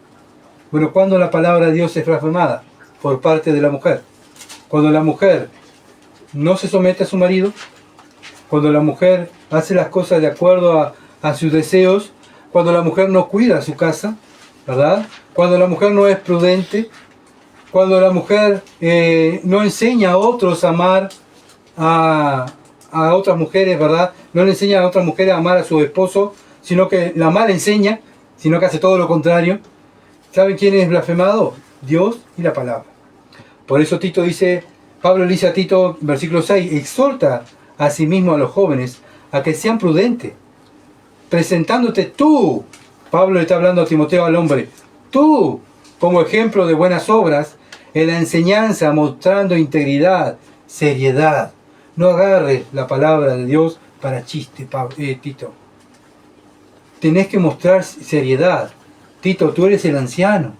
Bueno, ¿cuándo la palabra de Dios es blasfemada? Por parte de la mujer. Cuando la mujer no se somete a su marido, cuando la mujer hace las cosas de acuerdo a sus deseos, cuando la mujer no cuida su casa, ¿verdad? Cuando la mujer no es prudente, cuando la mujer no enseña a otros a amar a otras mujeres, ¿verdad? No le enseña a otras mujeres a amar a su esposo, sino que la mal enseña, sino que hace todo lo contrario. ¿Saben quién es blasfemado? Dios y la palabra. Por eso Pablo le dice a Tito, versículo 6, exhorta a sí mismo a los jóvenes a que sean prudentes, presentándote tú, Pablo le está hablando a Timoteo, al hombre, tú, como ejemplo de buenas obras, en la enseñanza, mostrando integridad, seriedad. No agarres la palabra de Dios para chiste, Tito. Tenés que mostrar seriedad. Tito, tú eres el anciano.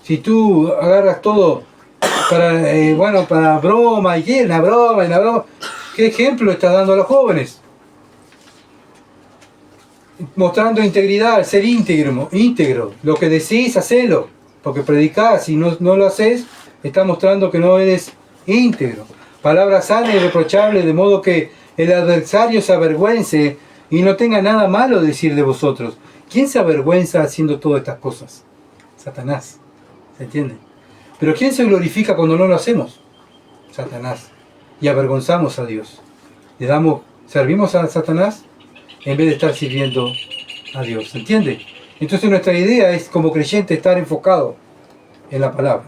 Si tú agarras todo para broma, y la broma, ¿qué ejemplo estás dando a los jóvenes? Mostrando integridad, ser íntegro. Lo que decís, hacelo. Porque predicás, si no lo haces, estás mostrando que no eres íntegro. Palabra sana y reprochable, de modo que el adversario se avergüence y no tenga nada malo decir de vosotros. ¿Quién se avergüenza haciendo todas estas cosas? Satanás. ¿Se entiende? Pero ¿quién se glorifica cuando no lo hacemos? Satanás. Y avergonzamos a Dios. Servimos a Satanás en vez de estar sirviendo a Dios. ¿Entiende? Entonces nuestra idea es, como creyente, estar enfocado en la palabra.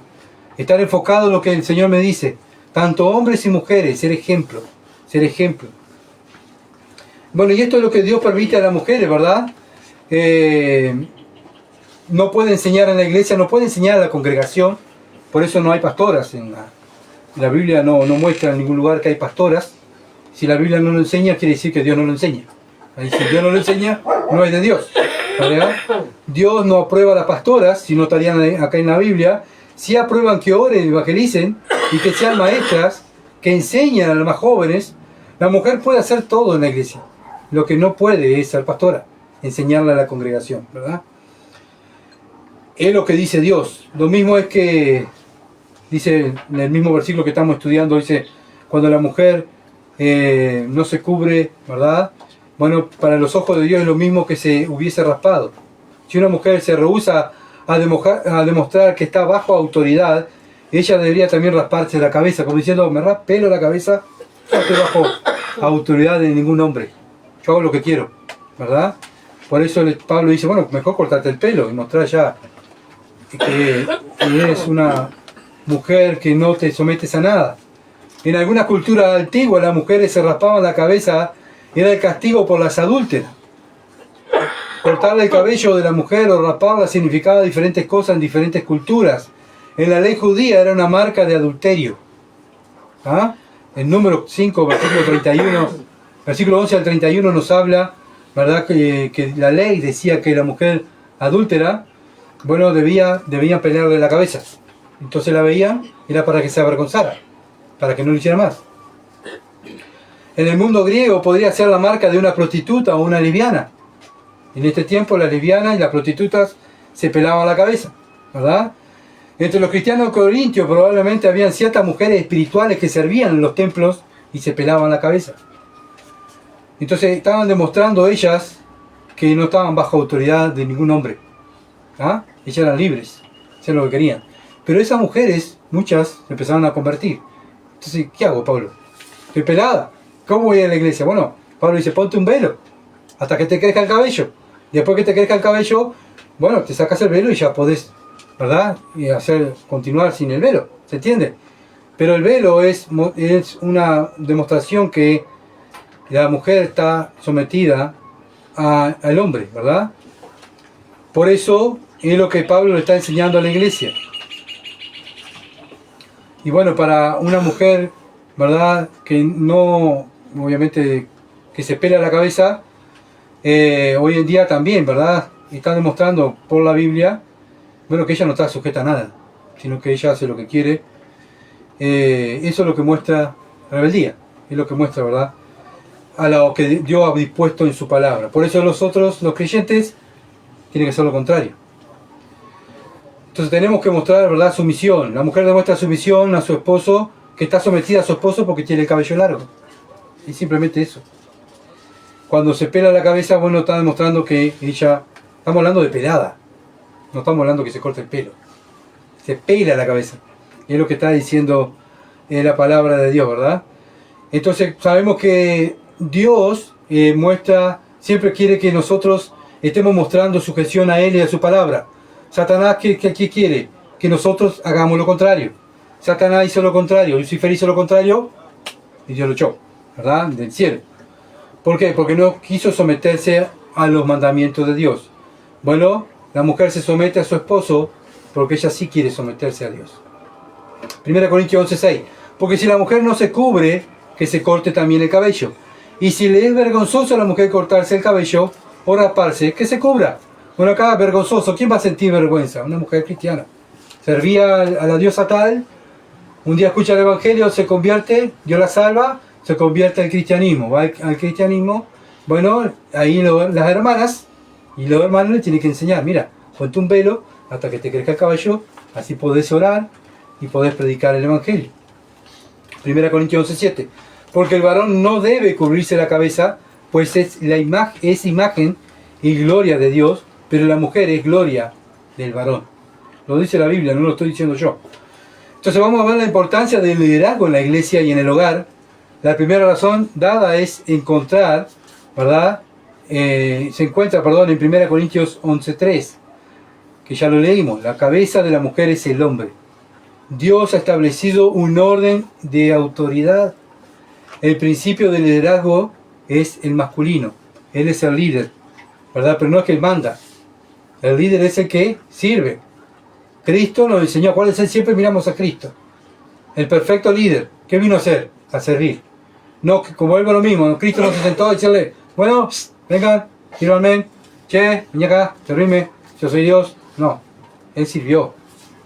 Estar enfocado en lo que el Señor me dice. Tanto hombres y mujeres, ser ejemplo. Ser ejemplo. Bueno, y esto es lo que Dios permite a las mujeres, ¿verdad? No puede enseñar en la iglesia, no puede enseñar a la congregación. Por eso no hay pastoras. En la Biblia no muestra en ningún lugar que hay pastoras. Si la Biblia no lo enseña, quiere decir que Dios no lo enseña. Y si Dios no lo enseña, no es de Dios. ¿Verdad? Dios no aprueba a las pastoras, si no estarían acá en la Biblia. Sí aprueban que oren, evangelicen y que sean maestras, que enseñan a los más jóvenes. La mujer puede hacer todo en la iglesia. Lo que no puede es ser pastora, enseñarle a la congregación, ¿verdad? Es lo que dice Dios. Lo mismo es que, dice en el mismo versículo que estamos estudiando, dice, cuando la mujer no se cubre, ¿verdad? Bueno, para los ojos de Dios es lo mismo que se hubiese raspado. Si una mujer se rehúsa a demostrar que está bajo autoridad, ella debería también rasparse la cabeza, como diciendo, me pelo la cabeza, no estoy bajo autoridad de ningún hombre. Yo hago lo que quiero, ¿verdad? Por eso Pablo dice, bueno, mejor cortarte el pelo y mostrar ya que eres una mujer que no te sometes a nada. En algunas culturas antiguas las mujeres se raspaban la cabeza, era el castigo por las adúlteras. Cortarle el cabello de la mujer o raparla significaba diferentes cosas en diferentes culturas. En la ley judía era una marca de adulterio. ¿Ah? En número 5, versículo 31, versículo 11 al 31 nos habla, ¿verdad? Que la ley decía que la mujer adúltera, bueno, debían pelearle la cabeza. Entonces la veían, era para que se avergonzara, para que no lo hiciera más. En el mundo griego podría ser la marca de una prostituta o una lesbiana. En este tiempo las lesbianas y las prostitutas se pelaban la cabeza, ¿verdad? Entre los cristianos corintios probablemente habían ciertas mujeres espirituales que servían en los templos y se pelaban la cabeza. Entonces estaban demostrando ellas que no estaban bajo autoridad de ningún hombre. ¿Ah? Ellas eran libres, hacían lo que querían. Pero esas mujeres, muchas, se empezaron a convertir. Entonces, ¿qué hago, Pablo? Estoy pelada. ¿Cómo voy a la iglesia? Bueno, Pablo dice, ponte un velo hasta que te crezca el cabello. Después que te crezca el cabello, bueno, te sacas el velo y ya podés, ¿verdad? Y continuar sin el velo, ¿se entiende? Pero el velo es una demostración que la mujer está sometida al hombre, ¿verdad? Por eso es lo que Pablo le está enseñando a la iglesia. Y bueno, para una mujer, ¿verdad? Que no, obviamente, que se pela la cabeza, hoy en día también, ¿verdad? Está demostrando por la Biblia, bueno, que ella no está sujeta a nada, sino que ella hace lo que quiere. Eso es lo que muestra rebeldía, es lo que muestra, ¿verdad? A lo que Dios ha dispuesto en su palabra. Por eso los creyentes, tienen que hacer lo contrario. Entonces tenemos que mostrar, ¿verdad?, sumisión. La mujer demuestra sumisión a su esposo, que está sometida a su esposo porque tiene el cabello largo. Y simplemente eso. Cuando se pela la cabeza, bueno, está demostrando que ella... Estamos hablando de pelada. No estamos hablando que se corte el pelo. Se pela la cabeza. Y es lo que está diciendo la palabra de Dios, ¿verdad? Entonces sabemos que Dios siempre quiere que nosotros estemos mostrando sujeción a Él y a su palabra. Satanás, ¿qué quiere? Que nosotros hagamos lo contrario. Satanás hizo lo contrario, Lucifer hizo lo contrario y Dios lo echó, ¿verdad? Del cielo. ¿Por qué? Porque no quiso someterse a los mandamientos de Dios. Bueno, la mujer se somete a su esposo porque ella sí quiere someterse a Dios. 1 Corintios 11:6. Porque si la mujer no se cubre, que se corte también el cabello. Y si le es vergonzoso a la mujer cortarse el cabello o raparse, que se cubra. Bueno, acá vergonzoso, ¿quién va a sentir vergüenza? Una mujer cristiana. Servía a la diosa tal, un día escucha el evangelio, se convierte, Dios la salva, se convierte al cristianismo. Va al cristianismo, bueno, ahí las hermanas y los hermanos le tienen que enseñar, mira, ponte un velo hasta que te crezca el cabello, así podés orar y podés predicar el evangelio. 1 Corintios 11:7. Porque el varón no debe cubrirse la cabeza, pues es imagen y gloria de Dios, pero la mujer es gloria del varón. Lo dice la Biblia, no lo estoy diciendo yo. Entonces vamos a ver la importancia del liderazgo en la iglesia y en el hogar. La primera razón dada es encontrar, ¿verdad? Se encuentra, perdón, en 1 Corintios 11:3, que ya lo leímos. La cabeza de la mujer es el hombre. Dios ha establecido un orden de autoridad. El principio del liderazgo es el masculino. Él es el líder, ¿verdad? Pero no es que él manda. El líder es el que sirve. Cristo nos enseñó cuál es él. Siempre miramos a Cristo, el perfecto líder. ¿Qué vino a hacer? A servir. No, como vuelvo a lo mismo. Cristo no se sentó a decirle, bueno, vengan, quiero amén, che, ven acá, servirme, yo soy Dios. No, él sirvió.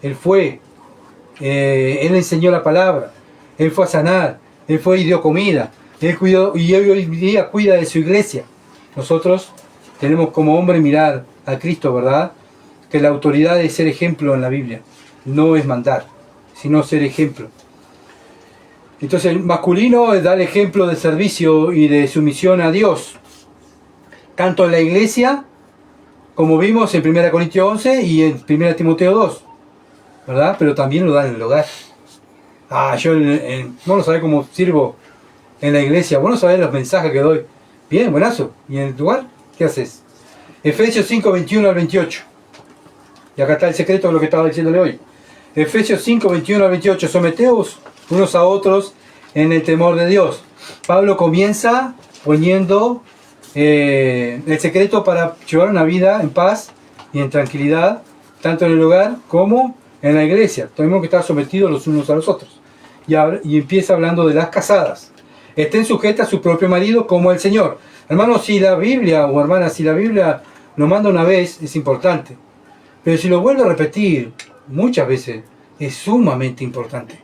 Él fue. Él enseñó la palabra. Él fue a sanar. Él fue y dio comida. Él cuidó y hoy día cuida de su iglesia. Nosotros tenemos como hombre mirar a Cristo, ¿verdad? Que la autoridad es ser ejemplo en la Biblia. No es mandar, sino ser ejemplo. Entonces el masculino es dar ejemplo de servicio y de sumisión a Dios. Tanto en la iglesia, como vimos en 1 Corintios 11 y en 1 Timoteo 2. ¿Verdad? Pero también lo dan en el hogar. Yo no lo sabés cómo sirvo en la iglesia. Vos no sabés los mensajes que doy. Bien, buenazo. ¿Y en el lugar? ¿Qué haces? Efesios 5, 21 al 28. Y acá está el secreto de lo que estaba diciéndole hoy. Efesios 5, 21 al 28. Someteos unos a otros en el temor de Dios. Pablo comienza poniendo el secreto para llevar una vida en paz y en tranquilidad, tanto en el hogar como en la iglesia. Tenemos que estar sometidos los unos a los otros. Y empieza hablando de las casadas. Estén sujetas a su propio marido como el Señor. Hermanos, si la Biblia, o hermanas, si la Biblia lo manda una vez, es importante. Pero si lo vuelve a repetir muchas veces, es sumamente importante.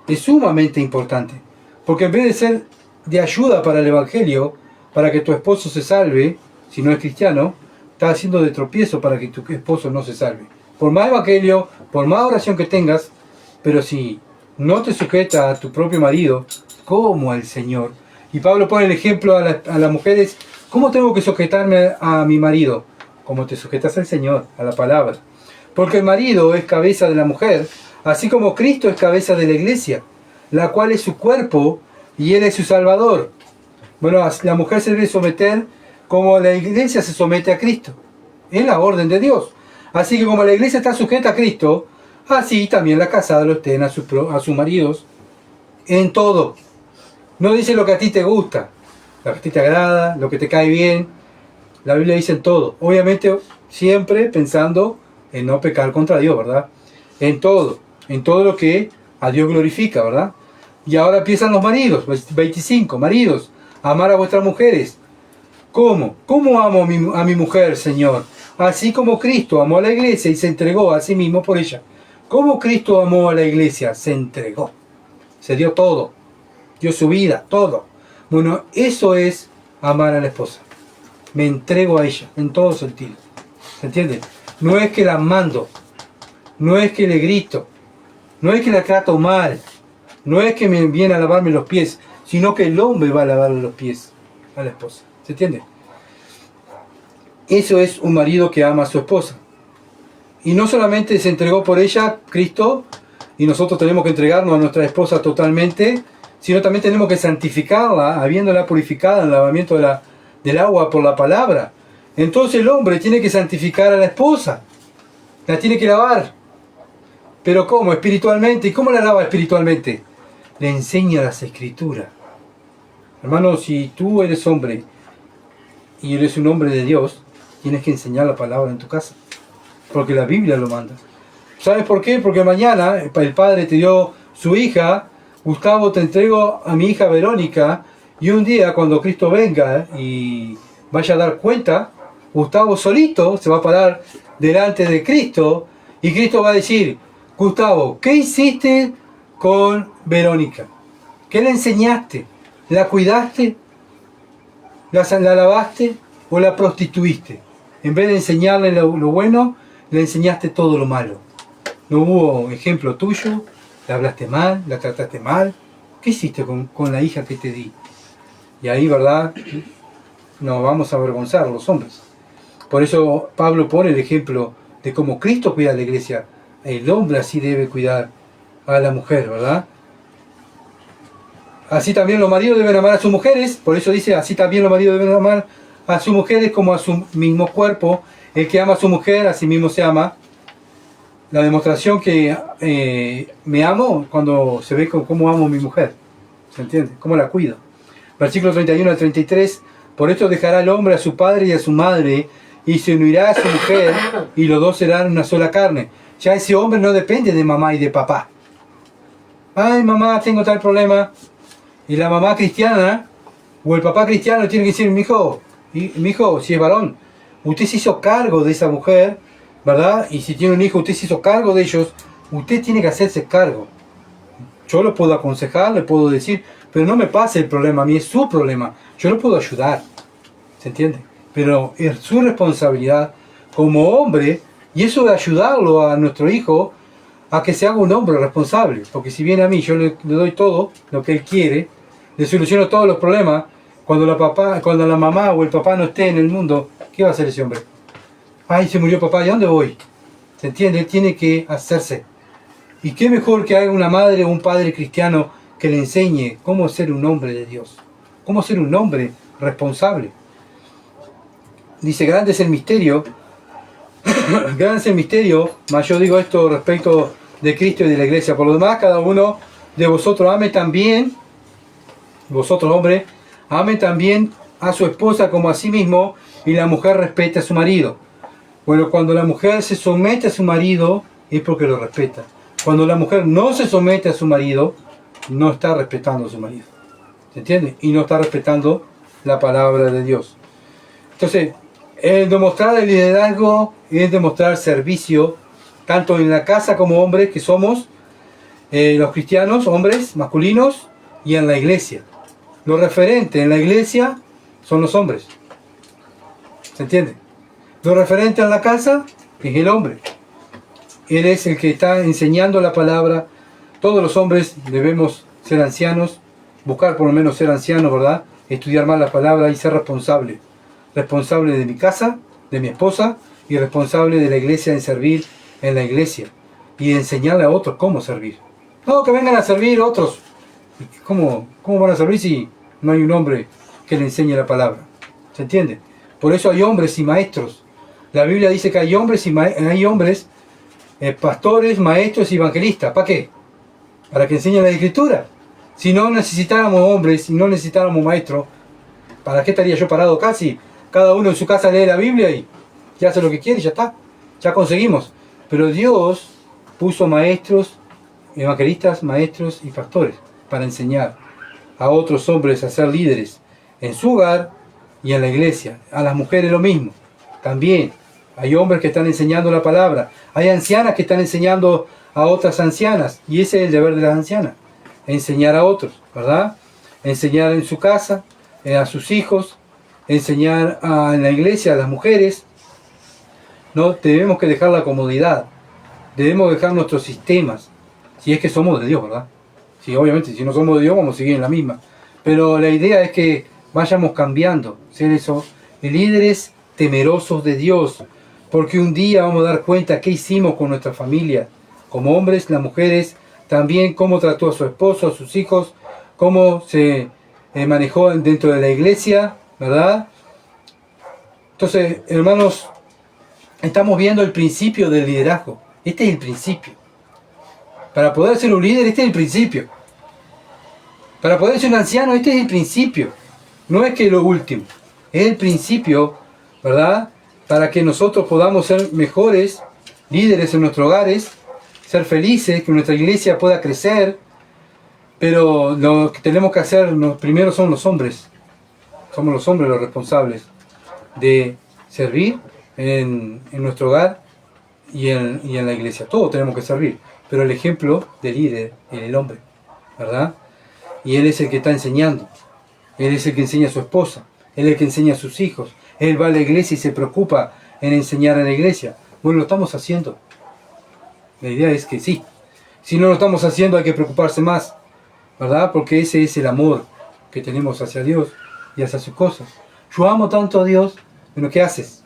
Es sumamente importante. Porque en vez de ser de ayuda para el Evangelio, para que tu esposo se salve, si no es cristiano, está haciendo de tropiezo para que tu esposo no se salve. Por más Evangelio, por más oración que tengas, pero si no te sujetas a tu propio marido, como al Señor. Y Pablo pone el ejemplo a las mujeres, ¿cómo tengo que sujetarme a mi marido? Como te sujetas al Señor, a la palabra. Porque el marido es cabeza de la mujer, así como Cristo es cabeza de la iglesia, la cual es su cuerpo y Él es su Salvador. Bueno, la mujer se debe someter como la iglesia se somete a Cristo. Es la orden de Dios. Así que como la iglesia está sujeta a Cristo, así también las casadas lo estén a sus maridos en todo. No dice lo que a ti te gusta, lo que a ti te agrada, lo que te cae bien. La Biblia dice en todo. Obviamente siempre pensando en no pecar contra Dios, ¿verdad? En todo lo que a Dios glorifica, ¿verdad? Y ahora empiezan los maridos, 25, maridos, amar a vuestras mujeres. ¿Cómo? ¿Cómo amo a mi mujer, Señor? Así como Cristo amó a la iglesia y se entregó a sí mismo por ella. ¿Cómo Cristo amó a la iglesia? Se entregó. Se dio todo. Dio su vida, todo. Bueno, eso es amar a la esposa. Me entrego a ella, en todo sentido. ¿Se entiende? No es que la mando. No es que le grito. No es que la trato mal. No es que me viene a lavarme los pies. Sino que el hombre va a lavarle los pies a la esposa. ¿Se entiende? Eso es un marido que ama a su esposa. Y no solamente se entregó por ella, Cristo, y nosotros tenemos que entregarnos a nuestra esposa totalmente, sino también tenemos que santificarla, habiéndola purificada en el lavamiento del agua por la palabra. Entonces el hombre tiene que santificar a la esposa. La tiene que lavar. ¿Pero cómo? Espiritualmente. ¿Y cómo la lava espiritualmente? Le enseña las escrituras. Hermano, si tú eres hombre y eres un hombre de Dios, tienes que enseñar la palabra en tu casa. Porque la Biblia lo manda. ¿Sabes por qué? Porque mañana el padre te dio su hija. Gustavo, te entrego a mi hija Verónica. Y un día cuando Cristo venga y vaya a dar cuenta, Gustavo solito se va a parar delante de Cristo. Y Cristo va a decir, Gustavo, ¿qué hiciste con Verónica? ¿Qué le enseñaste? ¿La cuidaste? ¿La lavaste? ¿O la prostituiste? En vez de enseñarle lo bueno, le enseñaste todo lo malo. No hubo ejemplo tuyo, la hablaste mal, la trataste mal. ¿Qué hiciste con la hija que te di? Y ahí, ¿verdad? Nos vamos a avergonzar los hombres. Por eso Pablo pone el ejemplo de cómo Cristo cuida a la iglesia. El hombre así debe cuidar a la mujer, ¿verdad? Así también los maridos deben amar a sus mujeres, por eso dice, así también los maridos deben amar a sus mujeres como a su mismo cuerpo. El que ama a su mujer, a sí mismo se ama. La demostración que me amo cuando se ve cómo amo a mi mujer, ¿se entiende? Cómo la cuido. Versículo 31 al 33, por esto dejará el hombre a su padre y a su madre, y se unirá a su mujer, y los dos serán una sola carne. Ya ese hombre no depende de mamá y de papá. Ay, mamá, tengo tal problema. Y la mamá cristiana, o el papá cristiano, tiene que decir, mi hijo, si es varón, usted se hizo cargo de esa mujer, ¿verdad? Y si tiene un hijo, usted se hizo cargo de ellos, usted tiene que hacerse cargo. Yo lo puedo aconsejar, le puedo decir, pero no me pase el problema, a mí es su problema. Yo lo puedo ayudar, ¿se entiende? Pero es su responsabilidad como hombre, y eso de ayudarlo a nuestro hijo a que se haga un hombre responsable. Porque si viene a mí, yo le doy todo lo que él quiere, le soluciono todos los problemas, cuando la mamá o el papá no esté en el mundo, ¿qué va a hacer ese hombre? Ay, se murió papá, ¿y a dónde voy? ¿Se entiende? Él tiene que hacerse. Y qué mejor que haya una madre o un padre cristiano que le enseñe cómo ser un hombre de Dios, cómo ser un hombre responsable. Dice, grande es el misterio, grande es el misterio, mas yo digo esto respecto de Cristo y de la iglesia. Por lo demás, cada uno de vosotros ame también, vosotros hombres, ame también a su esposa como a sí mismo, y la mujer respete a su marido. Bueno, cuando la mujer se somete a su marido, es porque lo respeta. Cuando la mujer no se somete a su marido, no está respetando a su marido. ¿Se entiende? Y no está respetando la palabra de Dios. Entonces, el demostrar el liderazgo es demostrar servicio, tanto en la casa como hombres que somos, los cristianos, hombres masculinos, y en la iglesia. Lo referente en la iglesia son los hombres. ¿Se entiende? Lo referente en la casa es el hombre. Él es el que está enseñando la palabra. Todos los hombres debemos ser ancianos, buscar por lo menos ser ancianos, ¿verdad? Estudiar más la palabra y ser responsable. Responsable de mi casa, de mi esposa, y responsable de la iglesia en servir en la iglesia. Y enseñarle a otros cómo servir. No, que vengan a servir otros. ¿Cómo van a servir si no hay un hombre que le enseñe la palabra? ¿Se entiende? Por eso hay hombres y maestros. La Biblia dice que hay hombres pastores, maestros y evangelistas. ¿Para qué? Para que enseñen la escritura. Si no necesitáramos hombres, si no necesitáramos maestros, ¿para qué estaría yo parado casi? Cada uno en su casa lee la Biblia y hace lo que quiere y ya está. Ya conseguimos. Pero Dios puso maestros, evangelistas, maestros y pastores para enseñar a otros hombres a ser líderes en su hogar y en la iglesia. A las mujeres lo mismo. También hay hombres que están enseñando la palabra. Hay ancianas que están enseñando a otras ancianas. Y ese es el deber de las ancianas. Enseñar a otros, ¿verdad? Enseñar en su casa, a sus hijos, enseñar en la iglesia a las mujeres. No debemos que dejar la comodidad. Debemos dejar nuestros sistemas. Si es que somos de Dios, ¿verdad? Sí, obviamente, si no somos de Dios vamos a seguir en la misma. Pero la idea es que vayamos cambiando. Ser eso, líderes temerosos de Dios. Porque un día vamos a dar cuenta qué hicimos con nuestra familia. Como hombres, las mujeres, también cómo trató a su esposo, a sus hijos, cómo se manejó dentro de la iglesia, ¿verdad? Entonces, hermanos, estamos viendo el principio del liderazgo. Este es el principio. Para poder ser un líder, este es el principio. Para poder ser un anciano, este es el principio. No es que lo último. Es el principio, ¿verdad? Para que nosotros podamos ser mejores líderes en nuestros hogares, ser felices, que nuestra iglesia pueda crecer. Pero lo que tenemos que hacer primero son los hombres. Somos los hombres los responsables de servir en nuestro hogar y en la iglesia. Todos tenemos que servir. Pero el ejemplo de líder es el hombre, ¿verdad? Y él es el que está enseñando. Él es el que enseña a su esposa. Él es el que enseña a sus hijos. Él va a la iglesia y se preocupa en enseñar a la iglesia. Bueno, lo estamos haciendo. La idea es que sí. Si no lo estamos haciendo hay que preocuparse más, ¿verdad? Porque ese es el amor que tenemos hacia Dios y hacia sus cosas. Yo amo tanto a Dios, pero ¿qué haces?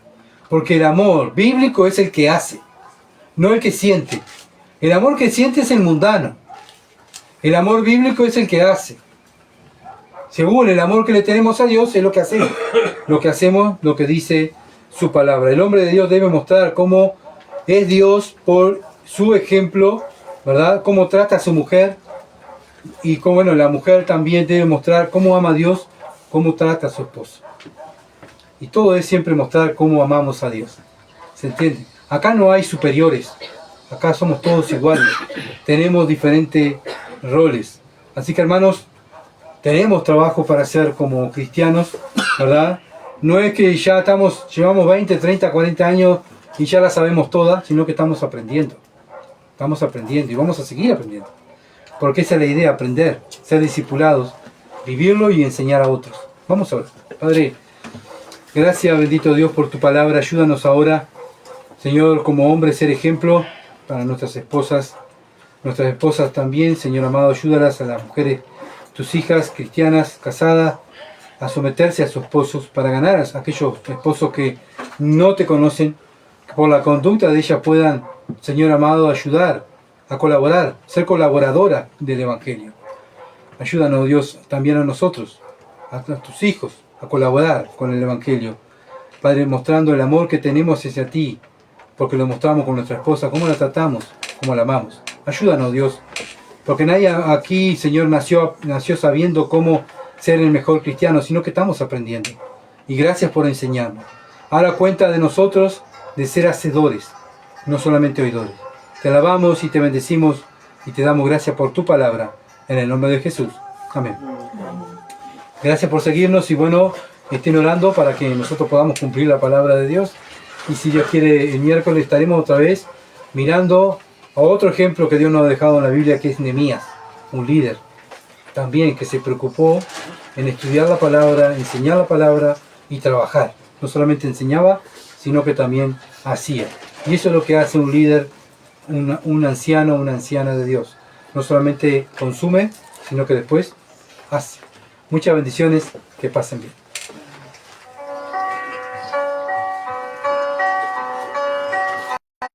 Porque el amor bíblico es el que hace, no el que siente. El amor que siente es el mundano. El amor bíblico es el que hace. Según el amor que le tenemos a Dios, es lo que hacemos. Lo que hacemos, lo que dice su palabra. El hombre de Dios debe mostrar cómo es Dios por su ejemplo, ¿verdad? Cómo trata a su mujer. Y cómo, bueno, la mujer también debe mostrar cómo ama a Dios, cómo trata a su esposo. Y todo es siempre mostrar cómo amamos a Dios. ¿Se entiende? Acá no hay superiores. Acá somos todos iguales. Tenemos diferentes roles. Así que, hermanos, tenemos trabajo para hacer como cristianos, ¿verdad? No es que ya llevamos 20, 30, 40 años y ya la sabemos todas, sino que estamos aprendiendo. Estamos aprendiendo y vamos a seguir aprendiendo. Porque esa es la idea, aprender, ser discipulados, vivirlo y enseñar a otros. Vamos a ver. Padre, gracias, bendito Dios, por tu palabra. Ayúdanos ahora, Señor, como hombres, ser ejemplo para nuestras esposas. Nuestras esposas también, Señor amado, ayúdalas a las mujeres, tus hijas cristianas, casadas, a someterse a sus esposos para ganar a aquellos esposos que no te conocen, que por la conducta de ellas puedan, Señor amado, ayudar, a colaborar, ser colaboradora del Evangelio. Ayúdanos, Dios, también a nosotros, a tus hijos, a colaborar con el Evangelio. Padre, mostrando el amor que tenemos hacia ti, porque lo mostramos con nuestra esposa, cómo la tratamos, cómo la amamos. Ayúdanos, Dios, porque nadie aquí, Señor, nació sabiendo cómo ser el mejor cristiano, sino que estamos aprendiendo. Y gracias por enseñarnos. Ahora cuenta de nosotros de ser hacedores, no solamente oidores. Te alabamos y te bendecimos y te damos gracias por tu palabra, en el nombre de Jesús. Amén. Gracias por seguirnos y bueno, estén orando para que nosotros podamos cumplir la palabra de Dios. Y si Dios quiere, el miércoles estaremos otra vez mirando a otro ejemplo que Dios nos ha dejado en la Biblia, que es Nehemías, un líder también que se preocupó en estudiar la palabra, enseñar la palabra y trabajar. No solamente enseñaba, sino que también hacía. Y eso es lo que hace un líder, un anciano, una anciana de Dios. No solamente consume, sino que después hace. Muchas bendiciones, que pasen bien.